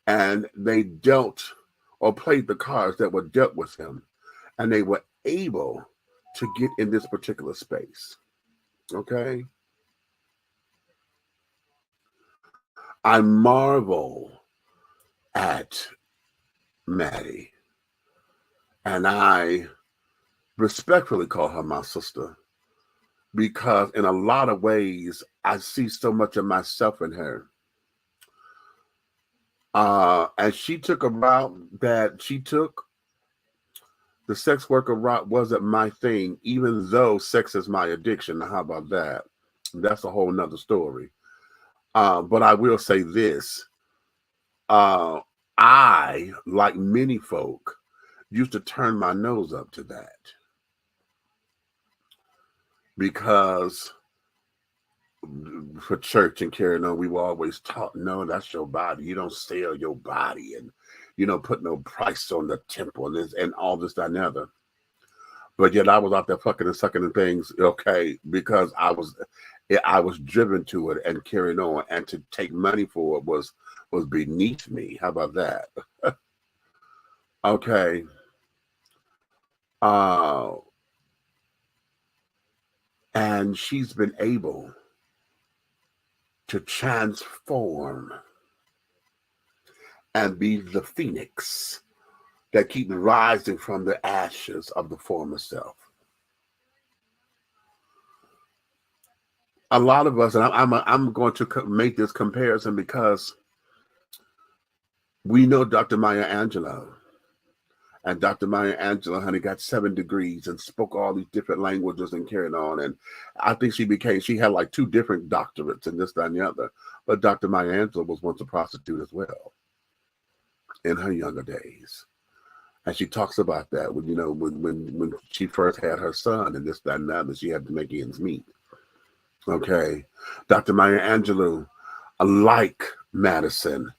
and they dealt or played the cards that were dealt with them, and they were able to get in this particular space. Okay? I marvel at Maddie, and I respectfully call her my sister because in a lot of ways I see so much of myself in her. And she took a route that she took. The sex worker route wasn't my thing, even though sex is my addiction. How about that? That's a whole nother story. But I will say this. I, like many folk, used to turn my nose up to that. Because for church and carrying on, we were always taught, no, that's your body. You don't sell your body and you don't put no price on the temple and all this, that, and the other. But yet I was out there fucking and sucking and things, okay, because I was driven to it and carrying on, and to take money for it was beneath me. How about that? Okay. And she's been able to transform and be the phoenix that keeps rising from the ashes of the former self. A lot of us, and I'm going to make this comparison because we know Dr. Maya Angelou. And Dr. Maya Angelou, honey, got 7 degrees and spoke all these different languages and carried on. And I think she had like 2 different doctorates and this, that, and the other. But Dr. Maya Angelou was once a prostitute as well in her younger days. And she talks about that when, when she first had her son and this, that, and the other, she had to make ends meet. Okay. Dr. Maya Angelou, like Madison,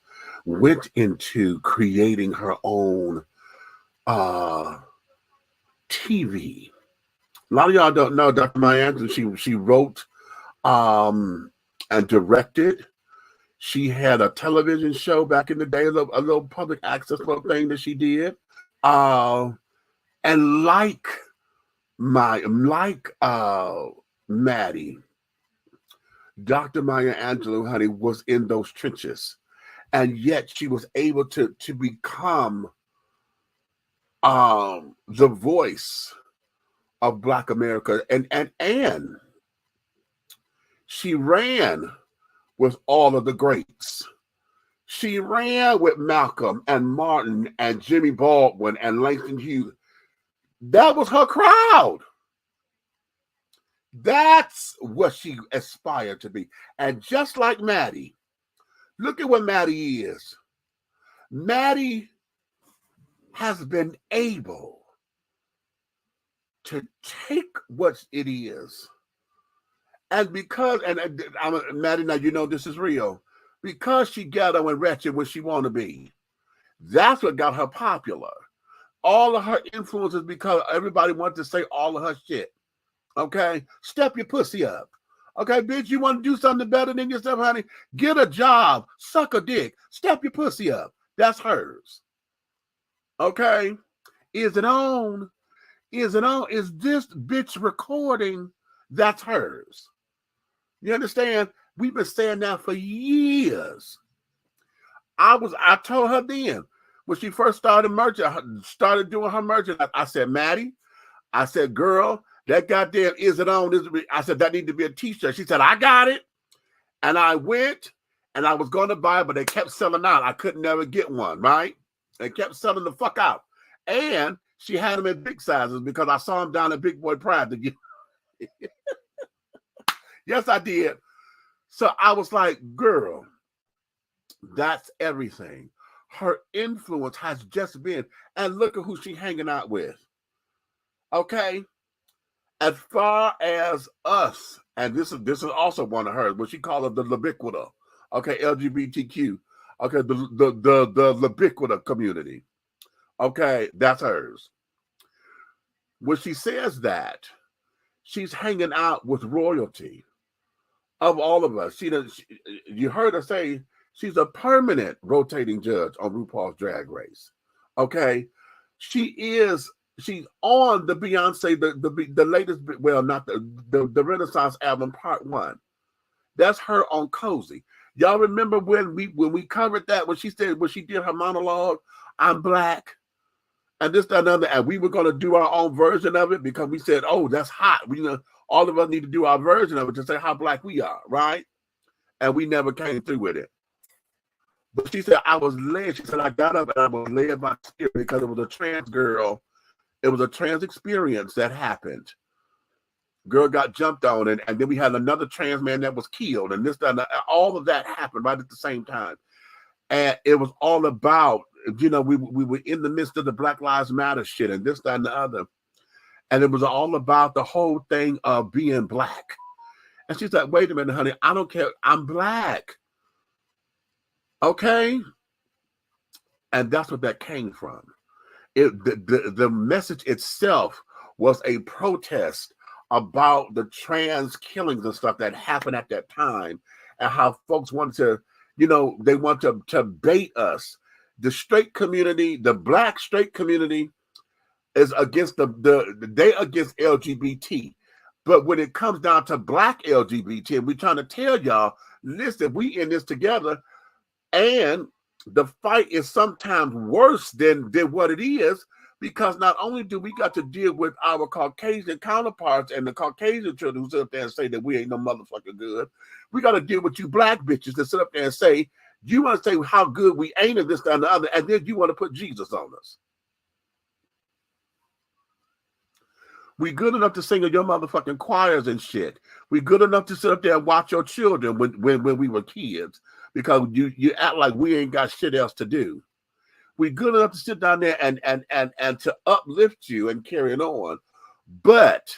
went into creating her own TV. A lot of y'all don't know Dr. Maya Angelou. She wrote and directed. She had a television show back in the day, a little public access little thing that she did. And like Maddie, Dr. Maya Angelou, honey, was in those trenches, and yet she was able to become the voice of Black America, and she ran with all of the greats. She ran with Malcolm and Martin and Jimmy Baldwin and Langston Hughes. That was her crowd. That's what she aspired to be. And just like Maddie, look at what Maddie is. Maddie has been able to take what it is, and because, Maddie, now you know this is real, because she ghetto and wretched when she want to be. That's what got her popular. All of her influences, because everybody wanted to say all of her shit. Okay, step your pussy up. Okay, bitch, you want to do something better than yourself, honey? Get a job, suck a dick, step your pussy up. That's hers. Okay, is it on? Is it on? Is this bitch recording? That's hers. You understand? We've been saying that for years. I told her then, when she first started doing her merchant, I said, Maddie, I said, girl, that goddamn is it on? I said, that need to be a t-shirt. She said, I got it. And I went and I was going to buy it, but they kept selling out. I couldn't never get one, right? They kept selling the fuck out. And she had them in big sizes because I saw them down at Big Boy Pride to get. Yes, I did. So I was like, girl, that's everything. Her influence has just been, and look at who she's hanging out with. Okay? As far as us, and this is also one of hers, what she called it the Libiquita. Okay, LGBTQ. Okay, the Libiquita community. Okay, that's hers. When she says that, she's hanging out with royalty of all of us. You heard her say she's a permanent rotating judge on RuPaul's Drag Race. Okay, she's on the Beyonce, the latest, well, not the Renaissance album Part 1. That's her on Cozy. Y'all remember when we covered that, when she did her monologue, I'm Black, and this, that, and other, and we were going to do our own version of it because we said, oh, that's hot. All of us need to do our version of it to say how Black we are, right? And we never came through with it. But she said, I was led. She said, I got up and I was led by spirit because it was a trans girl. It was a trans experience that happened. Girl got jumped on, and then we had another trans man that was killed, and this, that, and all of that happened right at the same time. And it was all about, we were in the midst of the Black Lives Matter shit and this, that, and the other. And it was all about the whole thing of being Black. And she's like, wait a minute, honey, I don't care. I'm Black. Okay? And that's what that came from. The message itself was a protest about the trans killings and stuff that happened at that time, and how folks wanted to, you know, they want to bait us. The straight community, the black straight community, is against they against LGBT. But when it comes down to black LGBT, and we're trying to tell y'all, listen, we in this together, and the fight is sometimes worse than what it is, because not only do we got to deal with our Caucasian counterparts and the Caucasian children who sit up there and say that we ain't no motherfucker good, we got to deal with you black bitches that sit up there and say, you want to say how good we ain't and this, that, and the other, and then you want to put Jesus on us. We good enough to sing in your motherfucking choirs and shit. We good enough to sit up there and watch your children when we were kids, because you act like we ain't got shit else to do. We good enough to sit down there and to uplift you and carry it on. But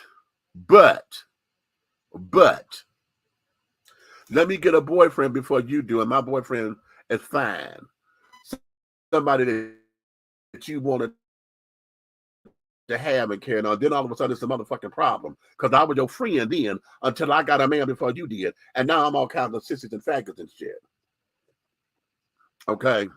let me get a boyfriend before you do, and my boyfriend is fine. Somebody that you wanted to have and carry on, then all of a sudden it's a motherfucking problem, because I was your friend then until I got a man before you did, and now I'm all kinds of sissies and faggots and shit. Okay,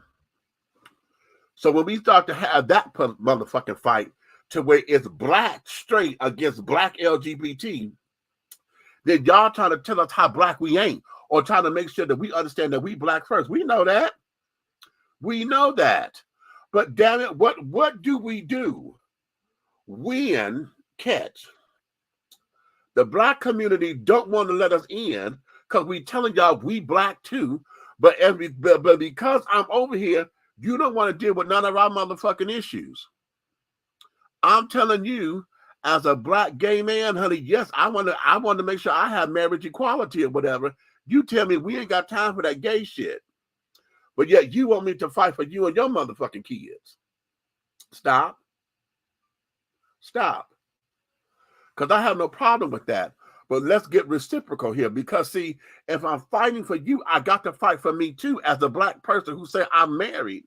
so when we start to have that motherfucking fight to where it's black straight against black LGBT, then y'all trying to tell us how black we ain't, or trying to make sure that we understand that we black first. We know that, but damn it, what do we do when the black community don't want to let us in, because we telling y'all we black too, but because I'm over here, you don't want to deal with none of our motherfucking issues. I'm telling you, as a black gay man, honey, yes, I want to make sure I have marriage equality or whatever. You tell me we ain't got time for that gay shit, but yet you want me to fight for you and your motherfucking kids. Stop. Because I have no problem with that. But let's get reciprocal here, because see, if I'm fighting for you, I got to fight for me too, as a black person who say I'm married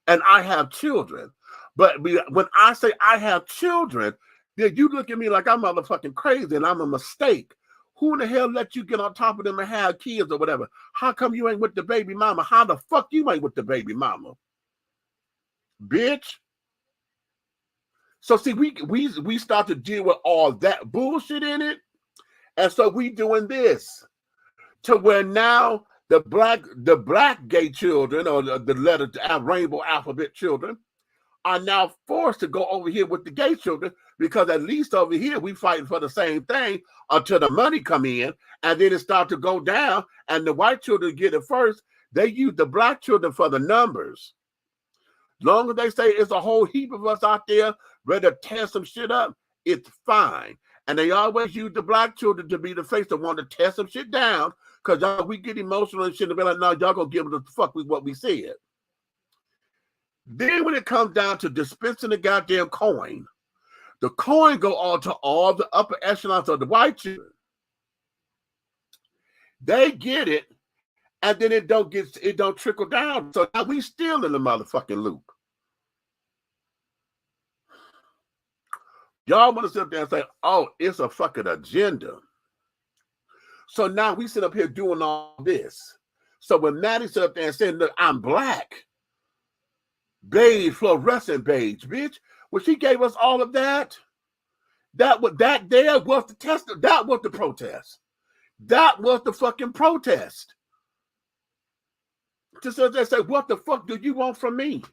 and I have children. But when I say I have children, then you look at me like I'm motherfucking crazy and I'm a mistake. Who in the hell let you get on top of them and have kids or whatever? How come you ain't with the baby mama? How the fuck you ain't with the baby mama? Bitch. So see, we start to deal with all that bullshit in it. And so we doing this to where now the black gay children, or the letter rainbow alphabet children, are now forced to go over here with the gay children, because at least over here we fighting for the same thing until the money come in, and then it start to go down, and the white children get it first. They use the black children for the numbers. Long as they say it's a whole heap of us out there ready to tear some shit up, it's fine. And they always use the black children to be the face that want to tear some shit down, because we get emotional and shit and be like, no, y'all gonna give us the fuck with what we said. Then when it comes down to dispensing the goddamn coin, the coin go on to all the upper echelons of the white children. They get it, and then it don't trickle down. So now we still in the motherfucking loop. Y'all want to sit up there and say, oh, it's a fucking agenda. So now we sit up here doing all this. So when Maddie sit up there and said, look, I'm black, beige, fluorescent beige, bitch, when she gave us all of that, that was the test. That was the protest. That was the fucking protest. To sit there and say, what the fuck do you want from me?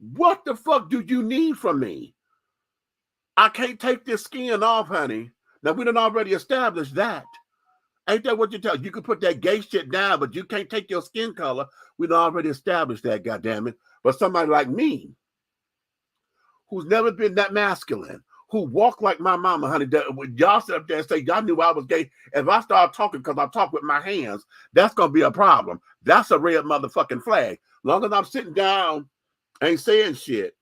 What the fuck do you need from me? I can't take this skin off, honey. Now, we done already established that. Ain't that what you tell? You can put that gay shit down, but you can't take your skin color. We done already established that, goddammit. But somebody like me, who's never been that masculine, who walk like my mama, honey, y'all sit up there and say, y'all knew I was gay. If I start talking because I talk with my hands, that's going to be a problem. That's a red motherfucking flag. Long as I'm sitting down, ain't saying shit,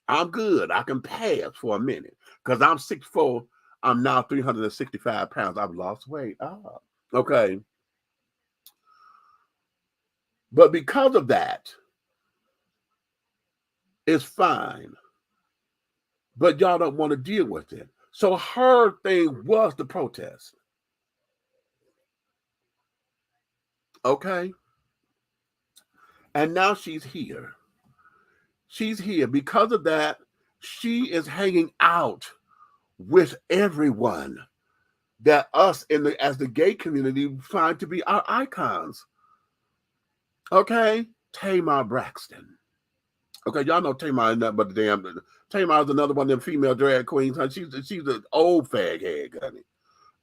I'm good. I can pass for a minute, because I'm 6'4". I'm now 365 pounds. I've lost weight. Okay. But because of that, it's fine. but y'all don't want to deal with it. So her thing was the protest. Okay? And now she's here. She's here. Because of that, she is hanging out with everyone that us as the gay community find to be our icons. Okay? Tamar Braxton. Okay, y'all know Tamar is nothing but the damn. Tamar is another one of them female drag queens. Honey. She's an old fag head, honey.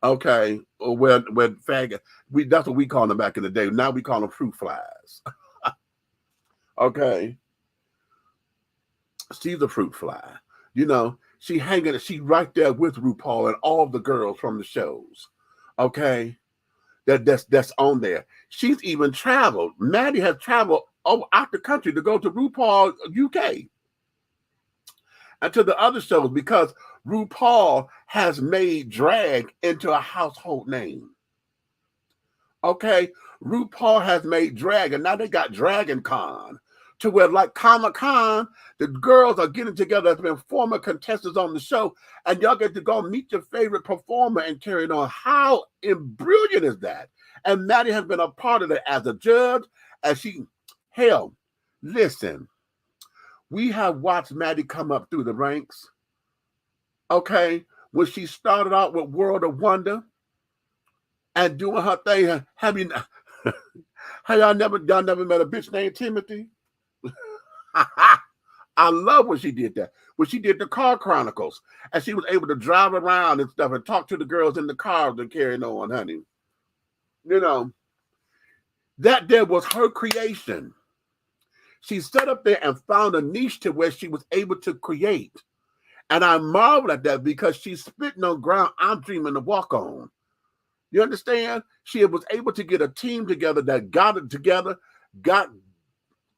Okay, when fag, that's what we call them back in the day. Now we call them fruit flies. Okay, she's a fruit fly. You know, she right there with RuPaul and all the girls from the shows. Okay, that's on there. She's even traveled. Maddie has traveled out the country to go to RuPaul UK and to the other shows because RuPaul has made drag into a household name. Okay, RuPaul has made drag, and now they got Dragon Con to where, like Comic-Con, the girls are getting together as been former contestants on the show, and y'all get to go meet your favorite performer and carry it on. How brilliant is that? And Maddie has been a part of it as a judge, as she, hell, listen, we have watched Maddie come up through the ranks. Okay, when she started out with World of Wonder and doing her thing, have y'all never met a bitch named Timothy? I love when she did that. When she did the Car Chronicles, and she was able to drive around and stuff and talk to the girls in the cars and carrying on, honey. You know, that there was her creation. She sat up there and found a niche to where she was able to create. And I marvel at that because she's spitting on ground I'm dreaming to walk on. You understand? She was able to get a team together that got it together, got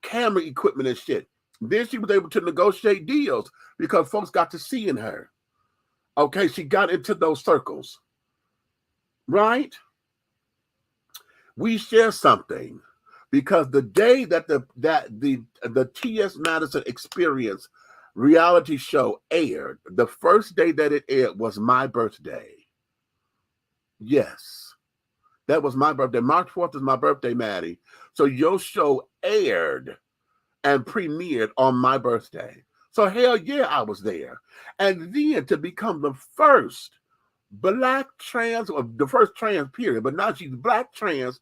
camera equipment and shit. Then she was able to negotiate deals because folks got to see in her. Okay, she got into those circles. Right? We share something because the day that the T.S. Madison Experience reality show aired, the first day that it aired was my birthday. Yes, that was my birthday. March 4th is my birthday, Maddie. So your show aired and premiered on my birthday. So hell yeah, I was there. And then to become the first black trans, or the first trans period, but now she's black trans,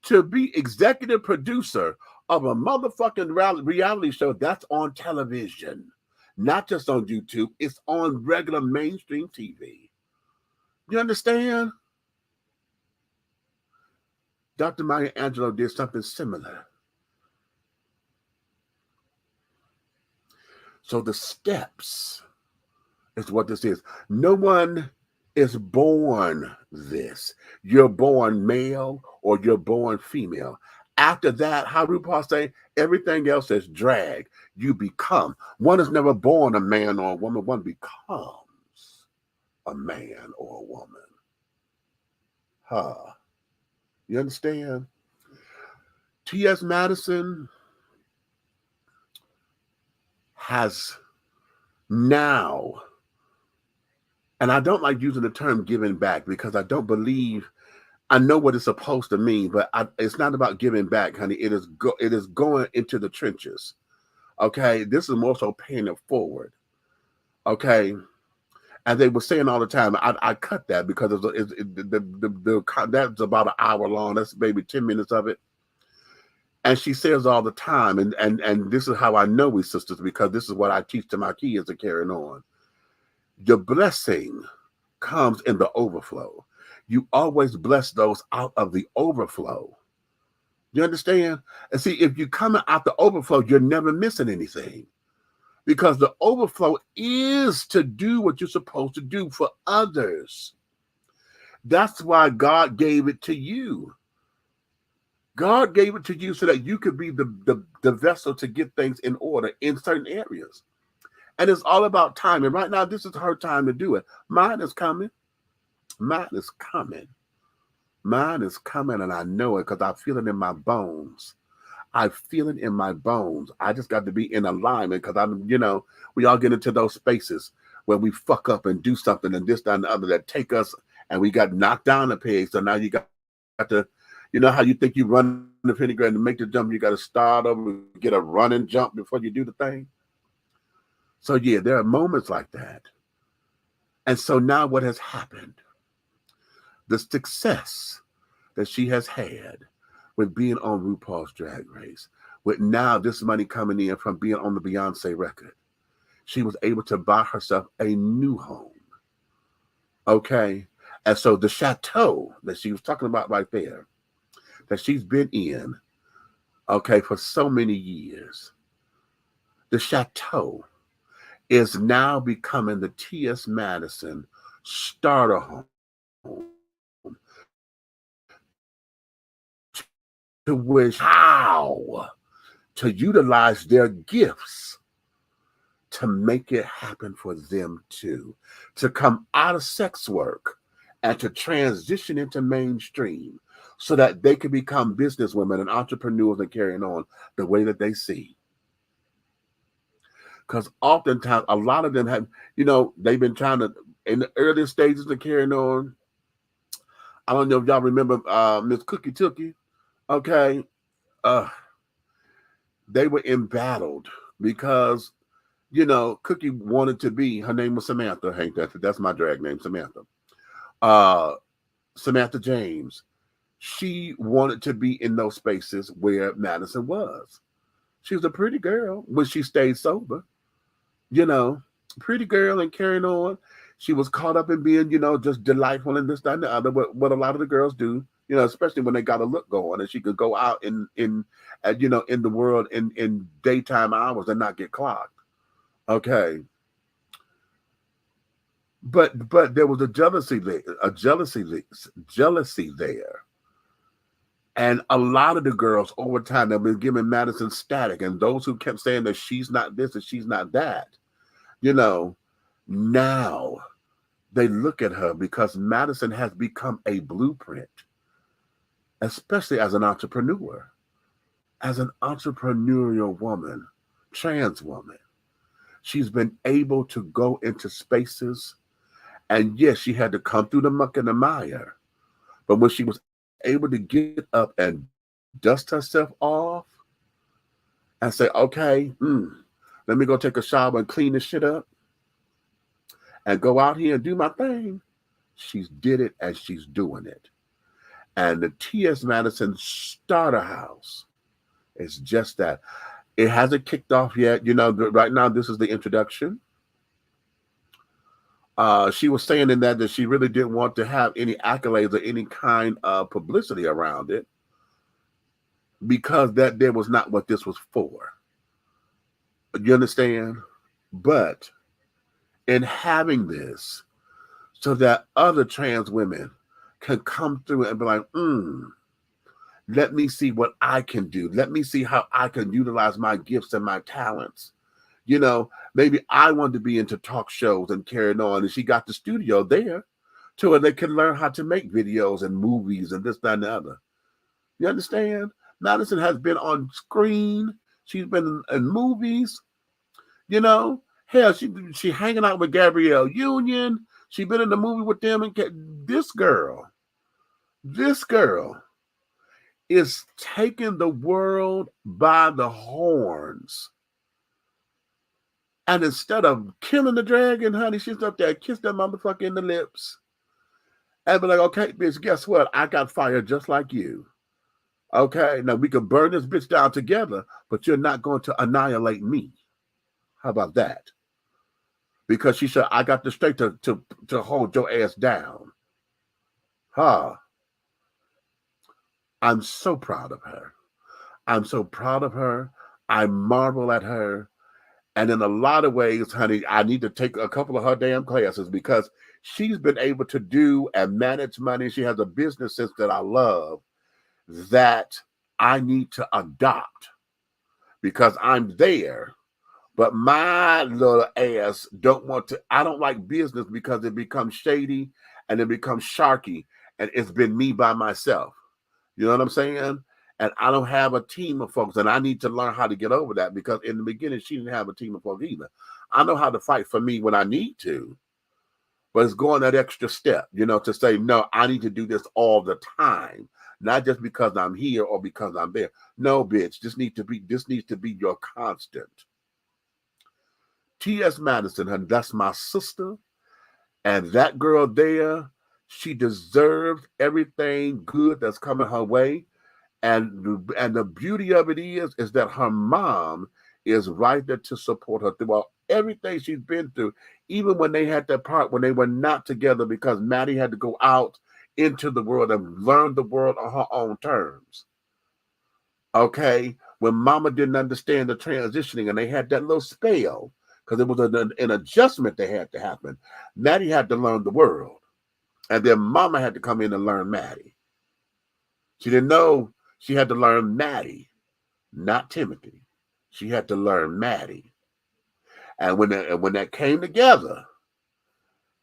to be executive producer of a motherfucking reality show that's on television, not just on YouTube. It's on regular mainstream TV. You understand? Dr. Maya Angelou did something similar. So the steps is what this is. No one is born this. You're born male or you're born female. After that, how RuPaul say, everything else is drag. You become. One is never born a man or a woman. One becomes a man or a woman. Huh. You understand? T.S. Madison has now, and I don't like using the term giving back because I don't believe, I know what it's supposed to mean, but it's not about giving back, honey. It is going into the trenches. Okay, this is more so paying it forward. Okay, and they were saying all the time, I cut that because that's about an hour long. That's maybe 10 minutes of it. And she says all the time, and this is how I know we sisters, because this is what I teach to my kids to carry on. Your blessing comes in the overflow. You always bless those out of the overflow. You understand? And see, if you're coming out the overflow, you're never missing anything. Because the overflow is to do what you're supposed to do for others. That's why God gave it to you. God gave it to you so that you could be the vessel to get things in order in certain areas. And it's all about time. And right now, this is her time to do it. Mine is coming. Mine is coming. Mine is coming, and I know it because I feel it in my bones. I feel it in my bones. I just got to be in alignment because I'm, you know, we all get into those spaces where we fuck up and do something and this, that, and the other that take us and we got knocked down a peg. So now you got to, you know how you think you run the pentagram to make the jump, you got to start over, get a running jump before you do the thing. So yeah, there are moments like that. And so now what has happened, the success that she has had with being on RuPaul's Drag Race, with now this money coming in from being on the Beyonce record, she was able to buy herself a new home. Okay. And so the chateau that she was talking about right there, that she's been in, okay, for so many years, the chateau is now becoming the T.S. Madison starter home to which how to utilize their gifts to make it happen for them too, to come out of sex work and to transition into mainstream so that they can become businesswomen and entrepreneurs and carrying on the way that they see. Because oftentimes a lot of them have, you know, they've been trying to, in the early stages of carrying on. I don't know if y'all remember Miss Cookie Tookie. Okay. They were embattled because, you know, Cookie wanted to be, her name was Samantha. Hey, that's my drag name, Samantha. Samantha James. She wanted to be in those spaces where Madison was. She was a pretty girl when she stayed sober. You know, pretty girl and carrying on. She was caught up in being, you know, just delightful and this, that, and the other, what a lot of the girls do, you know, especially when they got a look going and she could go out in you know, in the world in daytime hours and not get clocked. Okay. But there was a jealousy there. And a lot of the girls over time have been giving Madison static, and those who kept saying that she's not this and she's not that, you know, now they look at her because Madison has become a blueprint, especially as an entrepreneur, as an entrepreneurial woman, trans woman. She's been able to go into spaces, and yes, she had to come through the muck and the mire, but when she was able to get up and dust herself off and say, okay, let me go take a shower and clean this shit up and go out here and do my thing. She's did it and she's doing it. And the T.S. Madison Starter House is just that. It hasn't kicked off yet. You know, right now, this is the introduction. She was saying in that she really didn't want to have any accolades or any kind of publicity around it because that there was not what this was for. You understand? But in having this so that other trans women can come through and be like, let me see what I can do. Let me see how I can utilize my gifts and my talents. You know, maybe I wanted to be into talk shows and carrying on. And she got the studio there to where they can learn how to make videos and movies and this, that, and the other. You understand? Madison has been on screen. She's been in movies. You know, hell, she hanging out with Gabrielle Union. She been in the movie with them. And this girl is taking the world by the horns. And instead of killing the dragon, honey, she's up there, kiss that motherfucker in the lips. And be like, okay, bitch, guess what? I got fired just like you. Okay, now we can burn this bitch down together, but you're not going to annihilate me. How about that? Because she said, I got the strength to hold your ass down. I'm so proud of her. I'm so proud of her. I marvel at her. And in a lot of ways, honey, I need to take a couple of her damn classes because she's been able to do and manage money. She has a business sense that I love that I need to adopt because I'm there. But my little ass don't want to, I don't like business because it becomes shady and it becomes sharky and it's been me by myself. You know what I'm saying? And I don't have a team of folks, and I need to learn how to get over that, because in the beginning, she didn't have a team of folks either. I know how to fight for me when I need to, but it's going that extra step, you know, to say, no, I need to do this all the time, not just because I'm here or because I'm there. No, bitch, this needs to be your constant. T.S. Madison, and that's my sister, and that girl there, she deserves everything good that's coming her way. And the beauty of it is that her mom is right there to support her throughout everything she's been through, even when they had that part when they were not together because Maddie had to go out into the world and learn the world on her own terms. Okay? When mama didn't understand the transitioning and they had that little spell, because it was an adjustment that had to happen, Maddie had to learn the world. And then mama had to come in and learn Maddie. She didn't know she had to learn Maddie, not Timothy. She had to learn Maddie. And when that came together,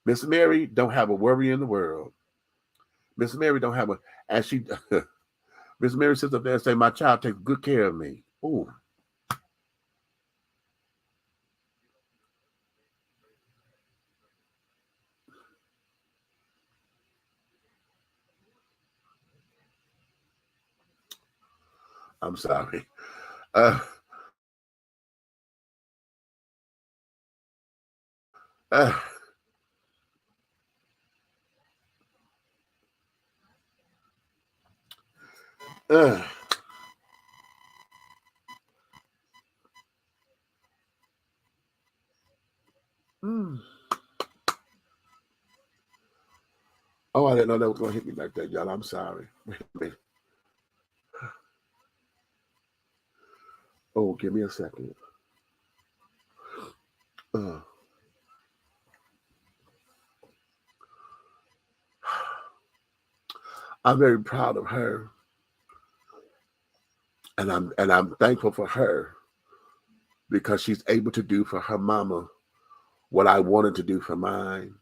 Miss Mary don't have a worry in the world. Miss Mary don't have and she, Miss Mary sits up there and say, my child takes good care of me. Ooh. I'm sorry. Oh, I didn't know that was going to hit me like that, y'all. I'm sorry. Oh, give me a second. I'm very proud of her, and I'm thankful for her because she's able to do for her mama what I wanted to do for mine.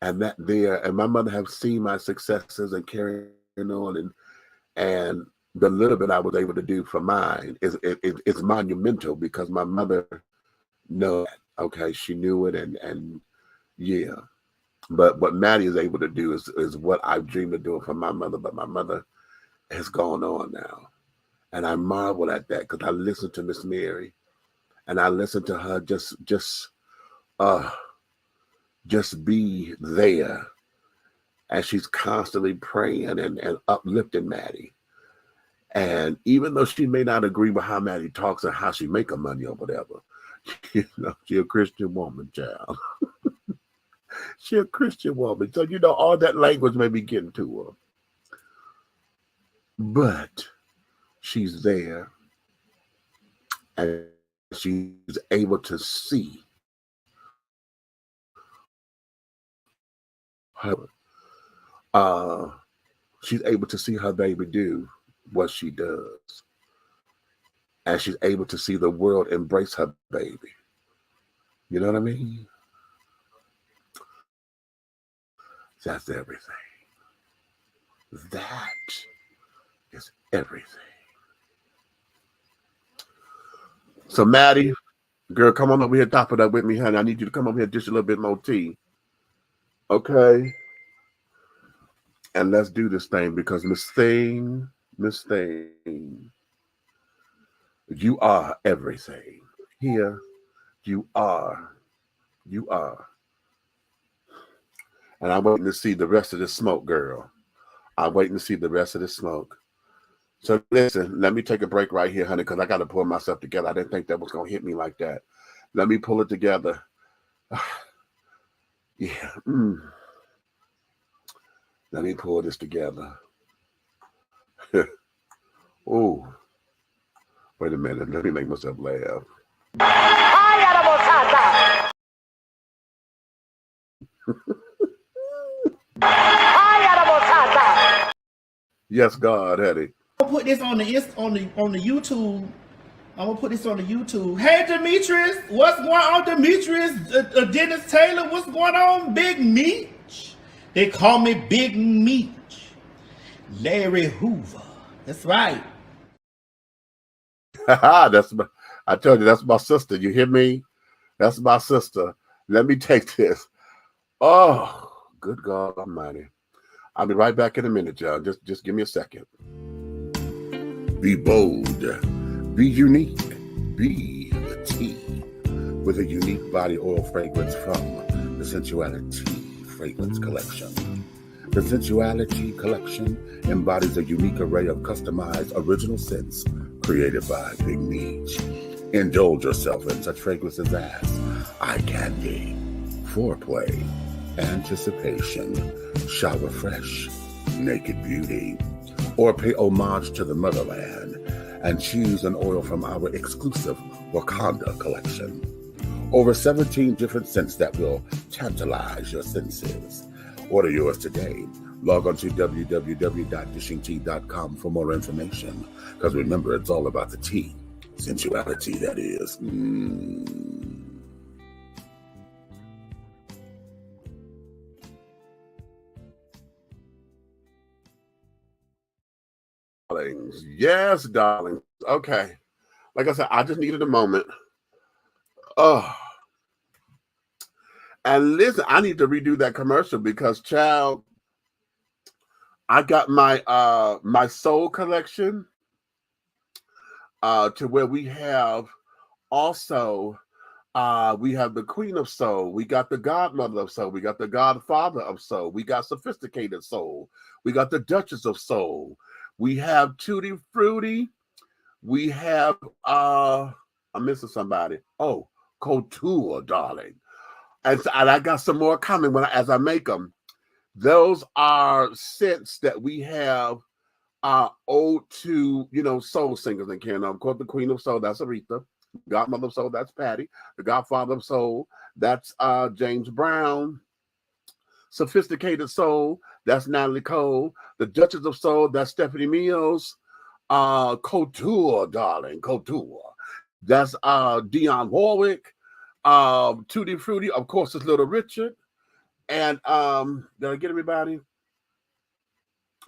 And my mother have seen my successes and carrying on, and the little bit I was able to do for mine is monumental because my mother knows that. Okay, she knew it, and yeah. But what Maddie is able to do is what I've dreamed of doing for my mother, but my mother has gone on now. And I marvel at that because I listen to Miss Mary and I listen to her just be there. And she's constantly praying and uplifting Maddie. And even though she may not agree with how Maddie talks and how she make her money or whatever, you know, she's a Christian woman, child. She's a Christian woman. So, you know, all that language may be getting to her. But she's there. And she's able to see her. She's able to see her baby do what she does. And she's able to see the world embrace her baby. You know what I mean? That's everything. That is everything. So Maddie, girl, come on over here, top it up with me, honey. I need you to come over here, dish a little bit more tea. Okay? And let's do this thing because Miss Thing, you are everything. Here, you are. And I'm waiting to see the rest of the smoke, girl. I'm waiting to see the rest of the smoke. So listen, let me take a break right here, honey, because I got to pull myself together. I didn't think that was going to hit me like that. Let me pull it together. Yeah. Let me pull this together. Oh, wait a minute. Let me make myself laugh. Yes, God, Eddie.
I'm gonna put this on the YouTube. I'm gonna put this on the YouTube. Hey, Demetrius, what's going on, Demetrius? Dennis Taylor, what's going on, Big Meech? They call me Big Meech. Larry Hoover.
That's right.
That's my, I told you, that's my sister. You hear me? That's my sister. Let me take this. Oh, good God Almighty. I'll be right back in a minute, y'all. Just give me a second. Be bold. Be unique. Be the tea. With a unique body oil fragrance from the Sensuality Fragrance Collection. The Sensuality Collection embodies a unique array of customized original scents created by Big Meech. Indulge yourself in such fragrances as eye candy, foreplay, anticipation, shower fresh, naked beauty, or pay homage to the motherland and choose an oil from our exclusive Wakanda collection. Over 17 different scents that will tantalize your senses. Order yours today. Log on to www.dishingtea.com for more information. Because remember, it's all about the tea. Sensuality, that is. Darlings. Yes, darling. Okay. Like I said, I just needed a moment. Oh. And listen, I need to redo that commercial because, child, I got my my soul collection to where we have also we have the Queen of Soul, we got the Godmother of Soul, we got the Godfather of Soul, we got Sophisticated Soul, we got the Duchess of Soul, we have Tutti Frutti, we have I'm missing somebody. Oh, Couture, darling. And I got some more coming as I make them. Those are scents that we have owed to, soul singers and canon. Of course, the Queen of Soul, that's Aretha. Godmother of Soul, that's Patty. The Godfather of Soul, that's James Brown. Sophisticated Soul, that's Natalie Cole. The Duchess of Soul, that's Stephanie Mills. Couture, darling, Couture. That's Dionne Warwick. Tutti Frutti, of course, is Little Richard. And did I get everybody?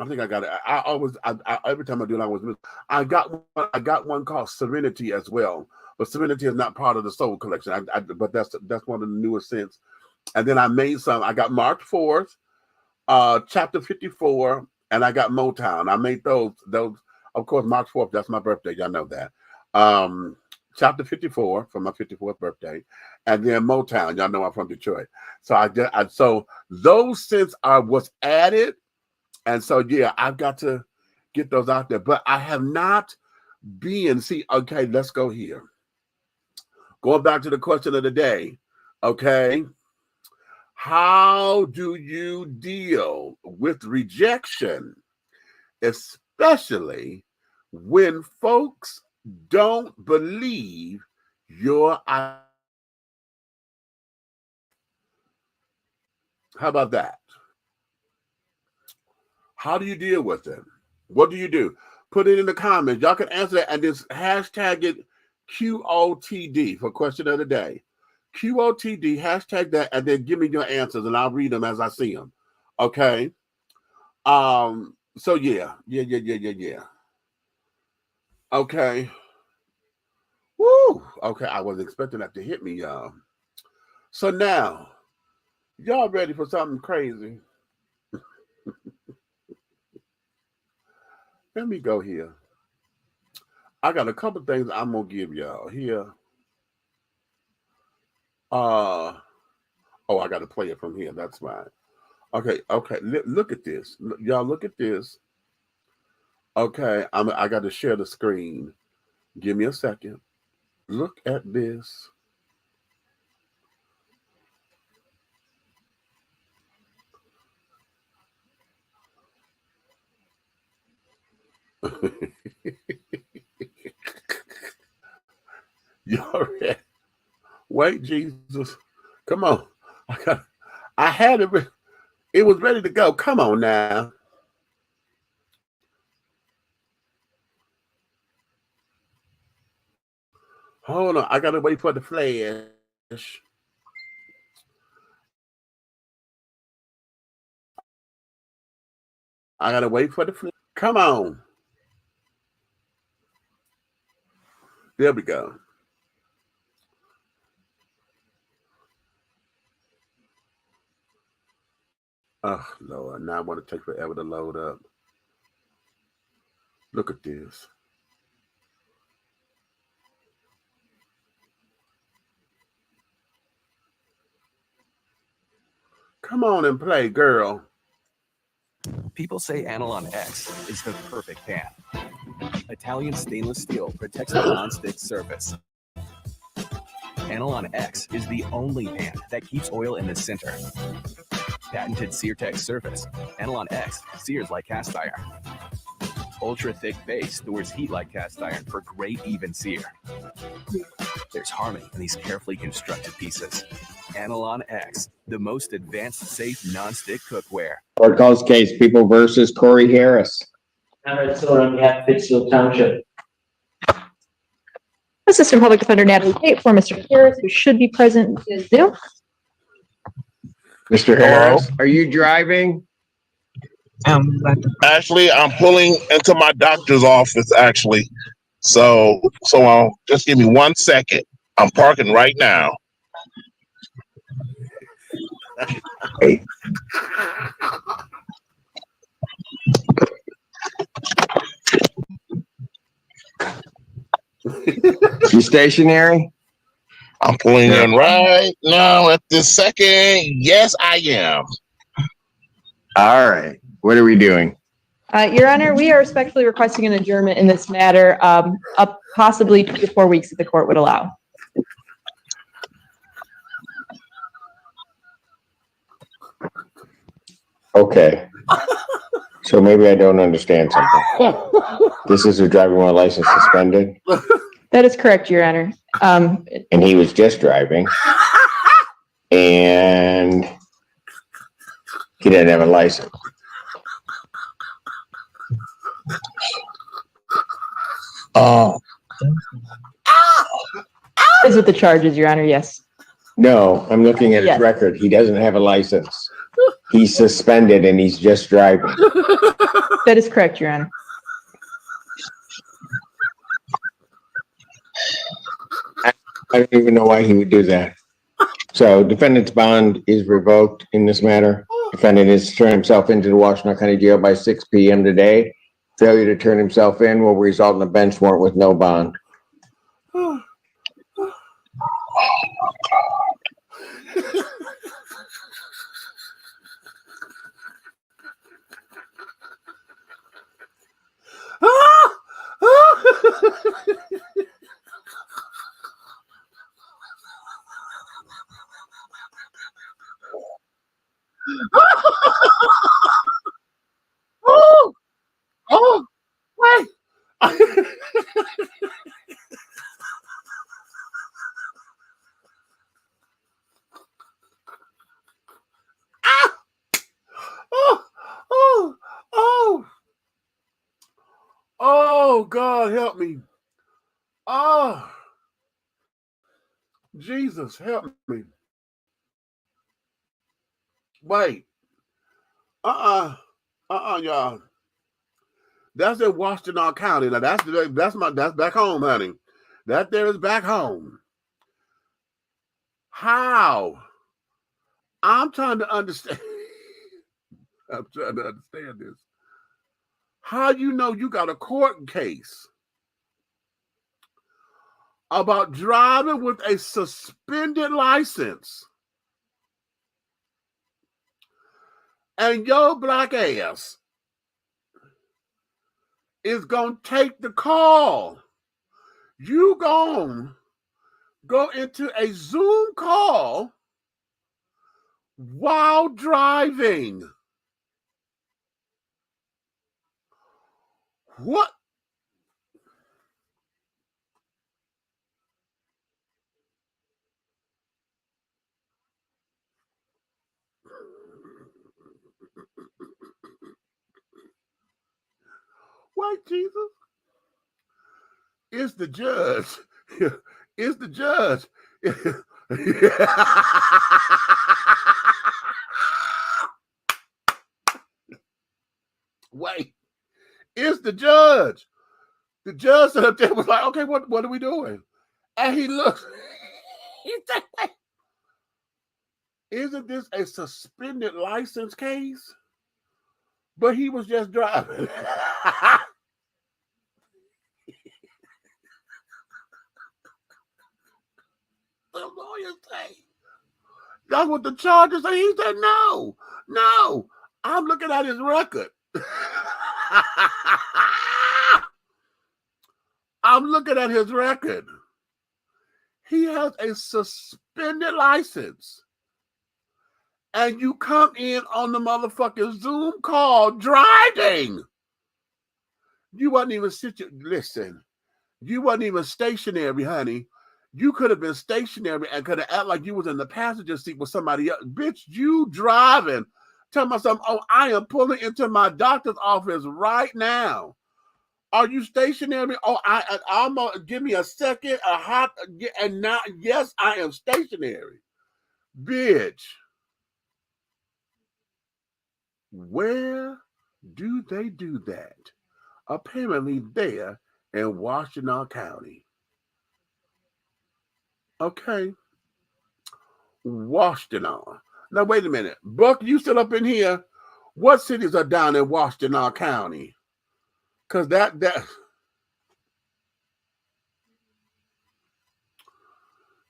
I think I got it. I every time I do it, I always miss. I got one called Serenity as well, but Serenity is not part of the Soul collection. But that's one of the newest scents. And then I made some. I got March 4th, Chapter 54, and I got Motown. I made those. Of course, March 4th. That's my birthday. Y'all know that. Chapter 54 for my 54th birthday, and then Motown. Y'all know I'm from Detroit, so so those scents are what's added, and so yeah, I've got to get those out there. But I have not been. See, okay, let's go here. Going back to the question of the day, okay, how do you deal with rejection, especially when folks don't believe your idea? How about that? How do you deal with it? What do you do? Put it in the comments. Y'all can answer that and just hashtag it QOTD for question of the day. QOTD, hashtag that, and then give me your answers and I'll read them as I see them. Okay. So yeah. Okay. Woo! Okay, I wasn't expecting that to hit me, y'all. So now, y'all ready for something crazy? Let me go here. I got a couple things I'm gonna give y'all here. Oh, I got to play it from here. That's fine. Okay. Look at this, y'all. Look at this. Okay, I got to share the screen. Give me a second. Look at this. Y'all ready? Wait, Jesus. Come on. I had it. It was ready to go. Come on now. Hold on. I got to wait for the flash. I got to wait for the flash. Come on. There we go. Oh, Lord. Now I want to take forever to load up. Look at this. Come on and play, girl.
People say Analon X is the perfect pan. Italian stainless steel protects the non-stick surface. Analon X is the only pan that keeps oil in the center. Patented SearTech surface, Analon X sears like cast iron. Ultra thick base stores heat like cast iron for great even sear. There's harmony in these carefully constructed pieces. Analon X, the most advanced, safe, non-stick cookware.
Court calls case People versus Corey Harris.
On behalf of Pittsfield Township.
Assistant Public Defender Natalie Tate for Mr. Harris, who should be present via Zoom.
Mr. Harris, are you driving?
Actually, I'm pulling into my doctor's office, actually. So just give me 1 second. I'm parking right now.
Hey. You stationary?
I'm pulling in right now at this second. Yes, I am.
All right. What are we doing?
Your Honor, we are respectfully requesting an adjournment in this matter, up possibly 2 to 4 weeks if the court would allow.
Okay. So maybe I don't understand something. This is a driving while license suspended?
That is correct, Your Honor.
And he was just driving. And he didn't have a license.
Is with the charges, Your Honor, yes.
No, I'm looking at his record. He doesn't have a license. He's suspended and he's just driving.
That is correct, Your Honor.
I don't even know why he would do that. So defendant's bond is revoked in this matter. Defendant is to turn himself into the Washington County Jail by 6 p.m. today. Failure to turn himself in will result in a bench warrant with no bond.
Wait. Oh, God, help me. Oh, Jesus, help me. Wait. Y'all. That's in Washington County. Now that's back home, honey. That there is back home. How? I'm trying to understand. I'm trying to understand this. How you know you got a court case about driving with a suspended license and your black ass is going to take the call? You going to go into a Zoom call while driving. What? Wait, Jesus. It's the judge. It's the judge. Wait. It's the judge. The judge sat up there was like, okay, what are we doing? And he looked, he said, isn't this a suspended license case? But he was just driving. The lawyer say, that's what the charges say. He said, no, I'm looking at his record. I'm looking at his record. He has a suspended license. And you come in on the motherfucking Zoom call driving. You wasn't even listen, you wasn't even stationary, honey. You could have been stationary and could have acted like you was in the passenger seat with somebody else. Bitch, you driving. Tell myself, oh, I am pulling into my doctor's office right now. Are you stationary? Oh, I almost give me a second, and now, yes, I am stationary. Bitch. Where do they do that? Apparently there in Washington County. Okay. Washington. Now, wait a minute. Buck, you still up in here? What cities are down in Washington County? Because that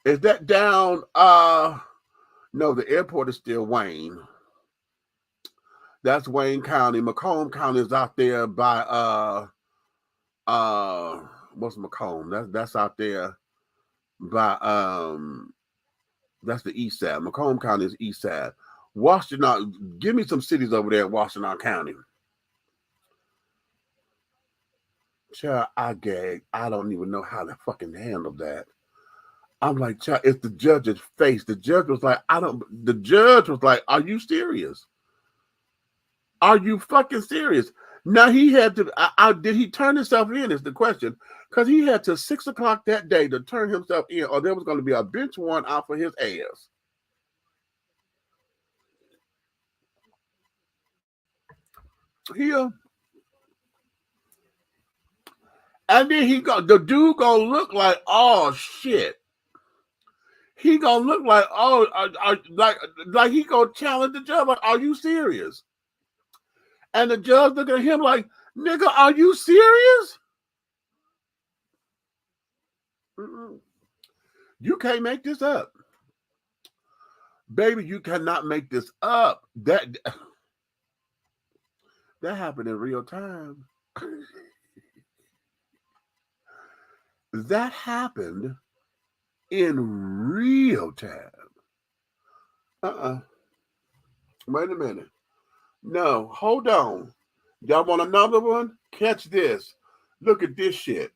is that down, no, the airport is still Wayne. That's Wayne County. Macomb County is out there by what's Macomb? That's out there by that's the east side. Macomb County is east side. Washington, give me some cities over there in Washington County. Child, I gag. I don't even know how to fucking handle that. I'm like, child, it's the judge's face. The judge was like, are you serious? Are you fucking serious? Now he had to, did he turn himself in is the question. Because he had till 6 o'clock that day to turn himself in, or there was going to be a bench warrant out for his ass. Here. And then the dude gonna look like, oh shit. He gonna look like, oh, like he gonna challenge the judge, like, are you serious? And the judge looking at him like, nigga, are you serious? You can't make this up. Baby, you cannot make this up. That happened in real time. That happened in real time. Wait a minute. No, hold on. Y'all want another one? Catch this. Look at this shit.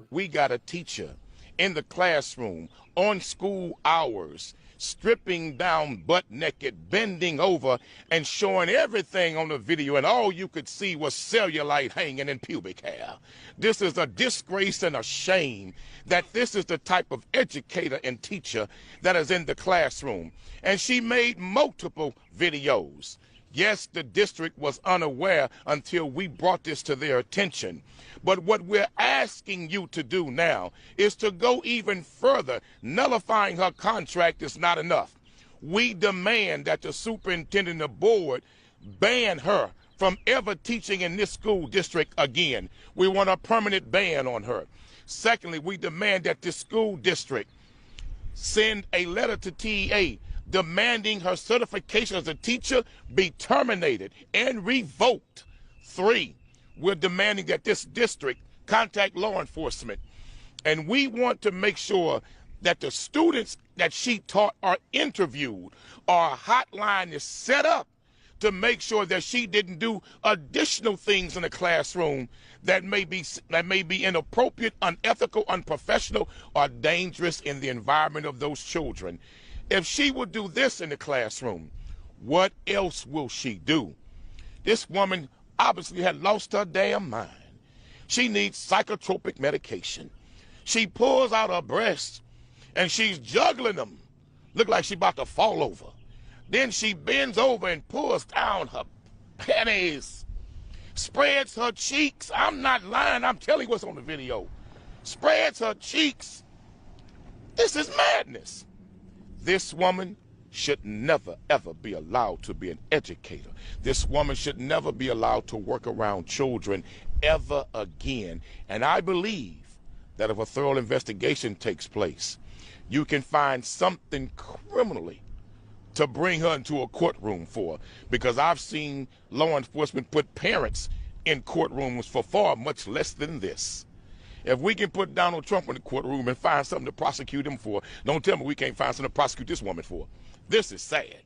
We got a teacher in the classroom on school hours, stripping down butt naked, bending over and showing everything on the video, and all you could see was cellulite hanging in pubic hair. This is a disgrace and a shame that this is the type of educator and teacher that is in the classroom. And she made multiple videos. Yes, the district was unaware until we brought this to their attention. But what we're asking you to do now is to go even further. Nullifying her contract is not enough. We demand that the superintendent and the board ban her from ever teaching in this school district again. We want a permanent ban on her. Secondly, we demand that this school district send a letter to TEA demanding her certification as a teacher be terminated and revoked. 3, we're demanding that this district contact law enforcement. And we want to make sure that the students that she taught are interviewed, or a hotline is set up to make sure that she didn't do additional things in the classroom that may be inappropriate, unethical, unprofessional, or dangerous in the environment of those children. If she would do this in the classroom, what else will she do? This woman obviously had lost her damn mind. She needs psychotropic medication. She pulls out her breasts and she's juggling them. Look like she's about to fall over. Then she bends over and pulls down her panties. spreads her cheeks. I'm not lying. I'm telling you what's on the video. Spreads her cheeks. This is madness. This woman should never, ever be allowed to be an educator. This woman should never be allowed to work around children ever again. And I believe that if a thorough investigation takes place, you can find something criminally to bring her into a courtroom for. Because I've seen law enforcement put parents in courtrooms for far much less than this. If we can put Donald Trump in the courtroom and find something to prosecute him for, don't tell me we can't find something to prosecute this woman for. This is sad.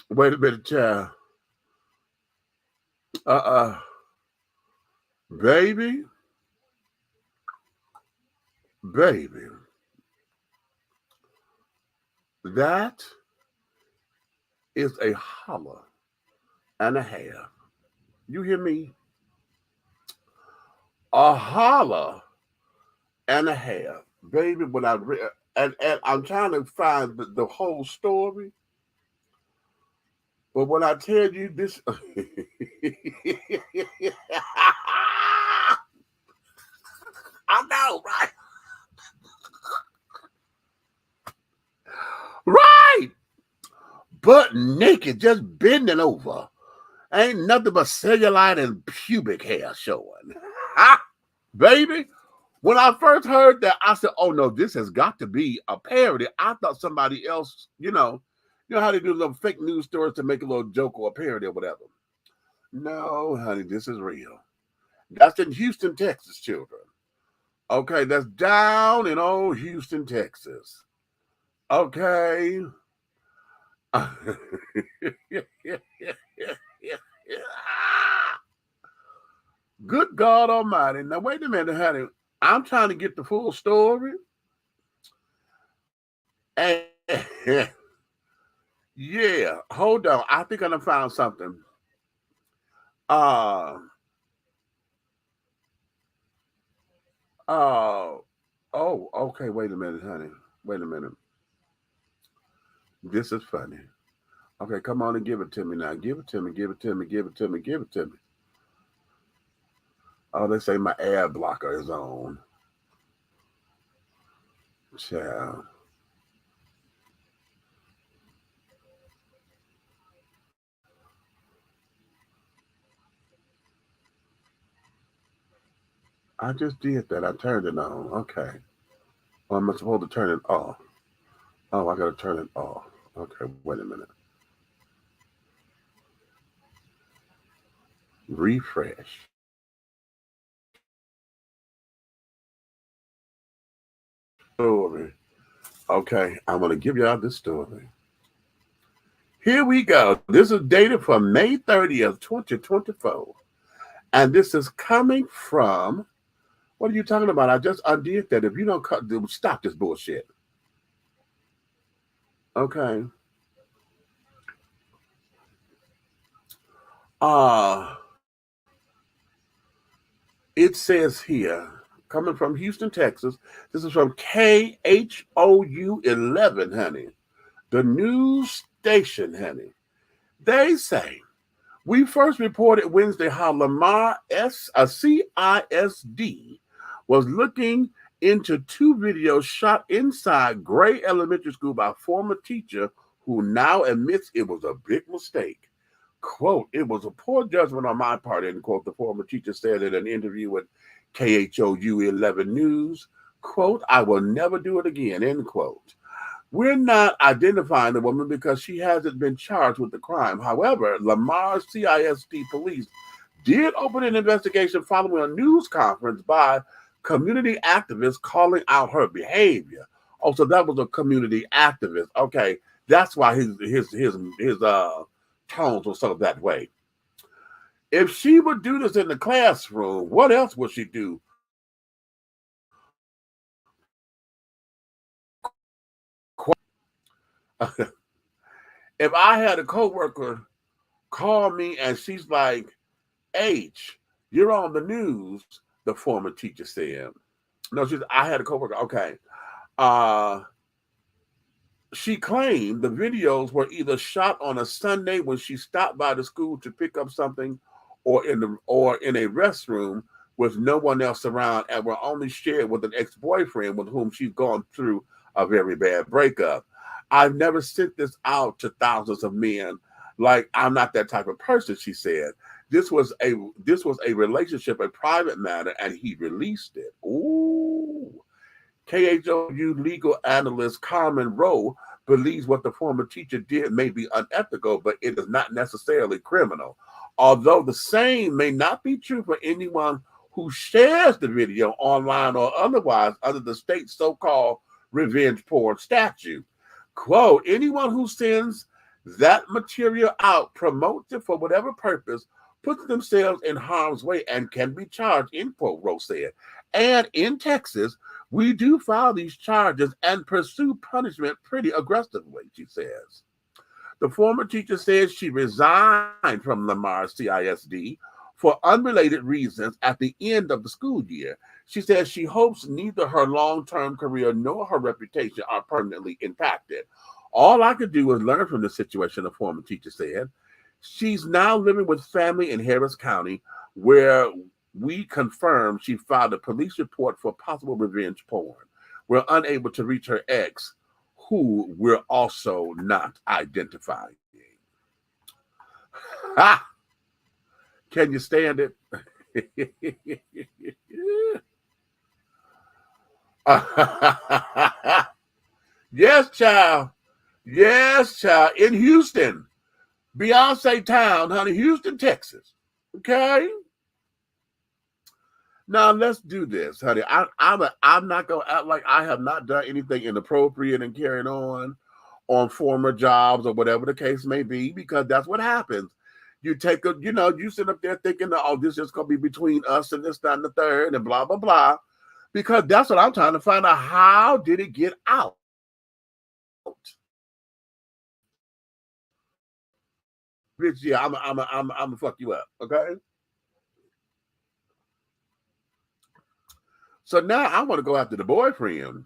Wait a minute, child. Baby. That is a holler and a half. You hear me? A holler and a half. Baby, when I read, and I'm trying to find the whole story. But when I tell you this, I know, right? Right. Butt naked, just bending over. Ain't nothing but cellulite and pubic hair showing. Baby, when I first heard that, I said, oh no, this has got to be a parody. I thought somebody else, you know how they do little fake news stories to make a little joke or a parody or whatever. No, honey, this is real. That's in Houston, Texas, children. Okay, that's down in old Houston, Texas. Okay. Good God Almighty. Now, wait a minute, honey. I'm trying to get the full story. And yeah, hold on. I think I done found something. Oh, okay. Wait a minute, honey. Wait a minute. This is funny. Okay, come on and give it to me now. Give it to me. Give it to me. Give it to me. Give it to me. Oh, they say my ad blocker is on. Child. I just did that. I turned it on. Okay. Well, am I supposed to turn it off? Oh, I got to turn it off. Okay, wait a minute. Refresh. Story. Okay, I'm going to give y'all this story. Here we go. This is dated from May 30th, 2024. And this is coming from, what are you talking about? I just undid that. If you don't cut, stop this bullshit. Okay. It says here, coming from Houston, Texas, this is from KHOU 11, honey. The news station, honey. They say, we first reported Wednesday how Lamar CISD was looking into two videos shot inside Gray Elementary School by a former teacher who now admits it was a big mistake. Quote, it was a poor judgment on my part, end quote, the former teacher said in an interview with KHOU 11 News. Quote, I will never do it again, end quote. We're not identifying the woman because she hasn't been charged with the crime. However, Lamar CISD police did open an investigation following a news conference by community activists calling out her behavior. Oh, so that was a community activist. Okay, that's why his tones were sort of that way. If she would do this in the classroom, what else would she do? If I had a coworker call me and she's like, H, you're on the news, the former teacher said. No, I had a coworker. Okay. Uh, she claimed the videos were either shot on a Sunday when she stopped by the school to pick up something, or in a restroom with no one else around, and were only shared with an ex-boyfriend with whom she'd gone through a very bad breakup. I've never sent this out to thousands of men. Like, I'm not that type of person, she said. This was a relationship, a private matter, and he released it. Ooh. KHOU legal analyst Carmen Rowe believes what the former teacher did may be unethical, but it is not necessarily criminal. Although the same may not be true for anyone who shares the video online or otherwise under the state's so-called revenge porn statute. Quote, anyone who sends that material out, promotes it for whatever purpose, puts themselves in harm's way and can be charged, end quote, Rowe said. And in Texas, we do file these charges and pursue punishment pretty aggressively, she says. The former teacher says she resigned from Lamar CISD for unrelated reasons at the end of the school year. She says she hopes neither her long-term career nor her reputation are permanently impacted. All I could do was learn from the situation, the former teacher said. She's now living with family in Harris County, where we confirmed she filed a police report for possible revenge porn. We're unable to reach her ex, who we're also not identifying. Ha! Can you stand it? Yes, child. Yes, child. In Houston, Beyonce town, honey, Houston, Texas. Okay. Now let's do this, honey. I'm not gonna act like I have not done anything inappropriate and carrying on former jobs or whatever the case may be, because that's what happens. You take you sit up there thinking that, oh, this is gonna be between us and this, that, and the third, and blah blah blah, because that's what I'm trying to find out. How did it get out? Bitch, yeah, I'm gonna fuck you up, okay? So now I want to go after the boyfriend,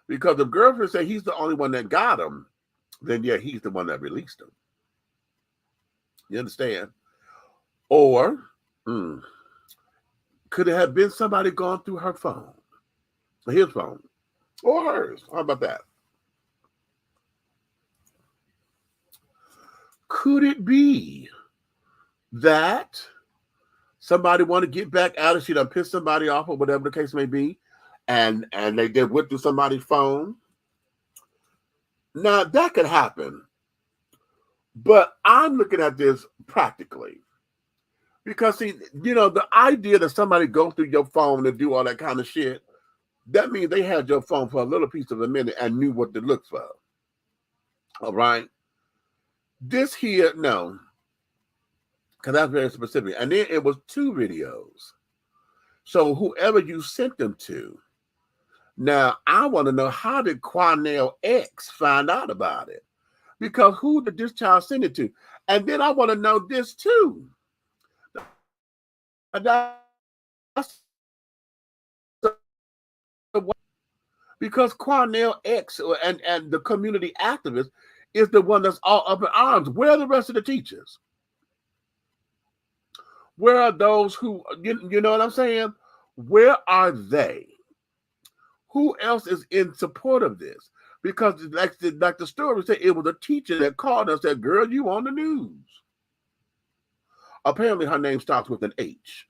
because the girlfriend said he's the only one that got him. Then yeah, he's the one that released him. You understand? Or could it have been somebody gone through her phone, his phone, or hers? How about that? Could it be that somebody want to get back at her? She done pissed somebody off, or whatever the case may be, and they went through somebody's phone. Now that could happen, but I'm looking at this practically, because see, the idea that somebody go through your phone and do all that kind of shit, that means they had your phone for a little piece of a minute and knew what to look for. All right. This here, no, because that's very specific. And then it was 2 videos. So whoever you sent them to, now I want to know, how did Quanell X find out about it? Because who did this child send it to? And then I want to know this too. Because Quanell X and the community activist is the one that's all up in arms. Where are the rest of the teachers? Where are those who, you know what I'm saying? Where are they? Who else is in support of this? Because like the story said, it was a teacher that called us and said, girl, you on the news. Apparently her name starts with an H.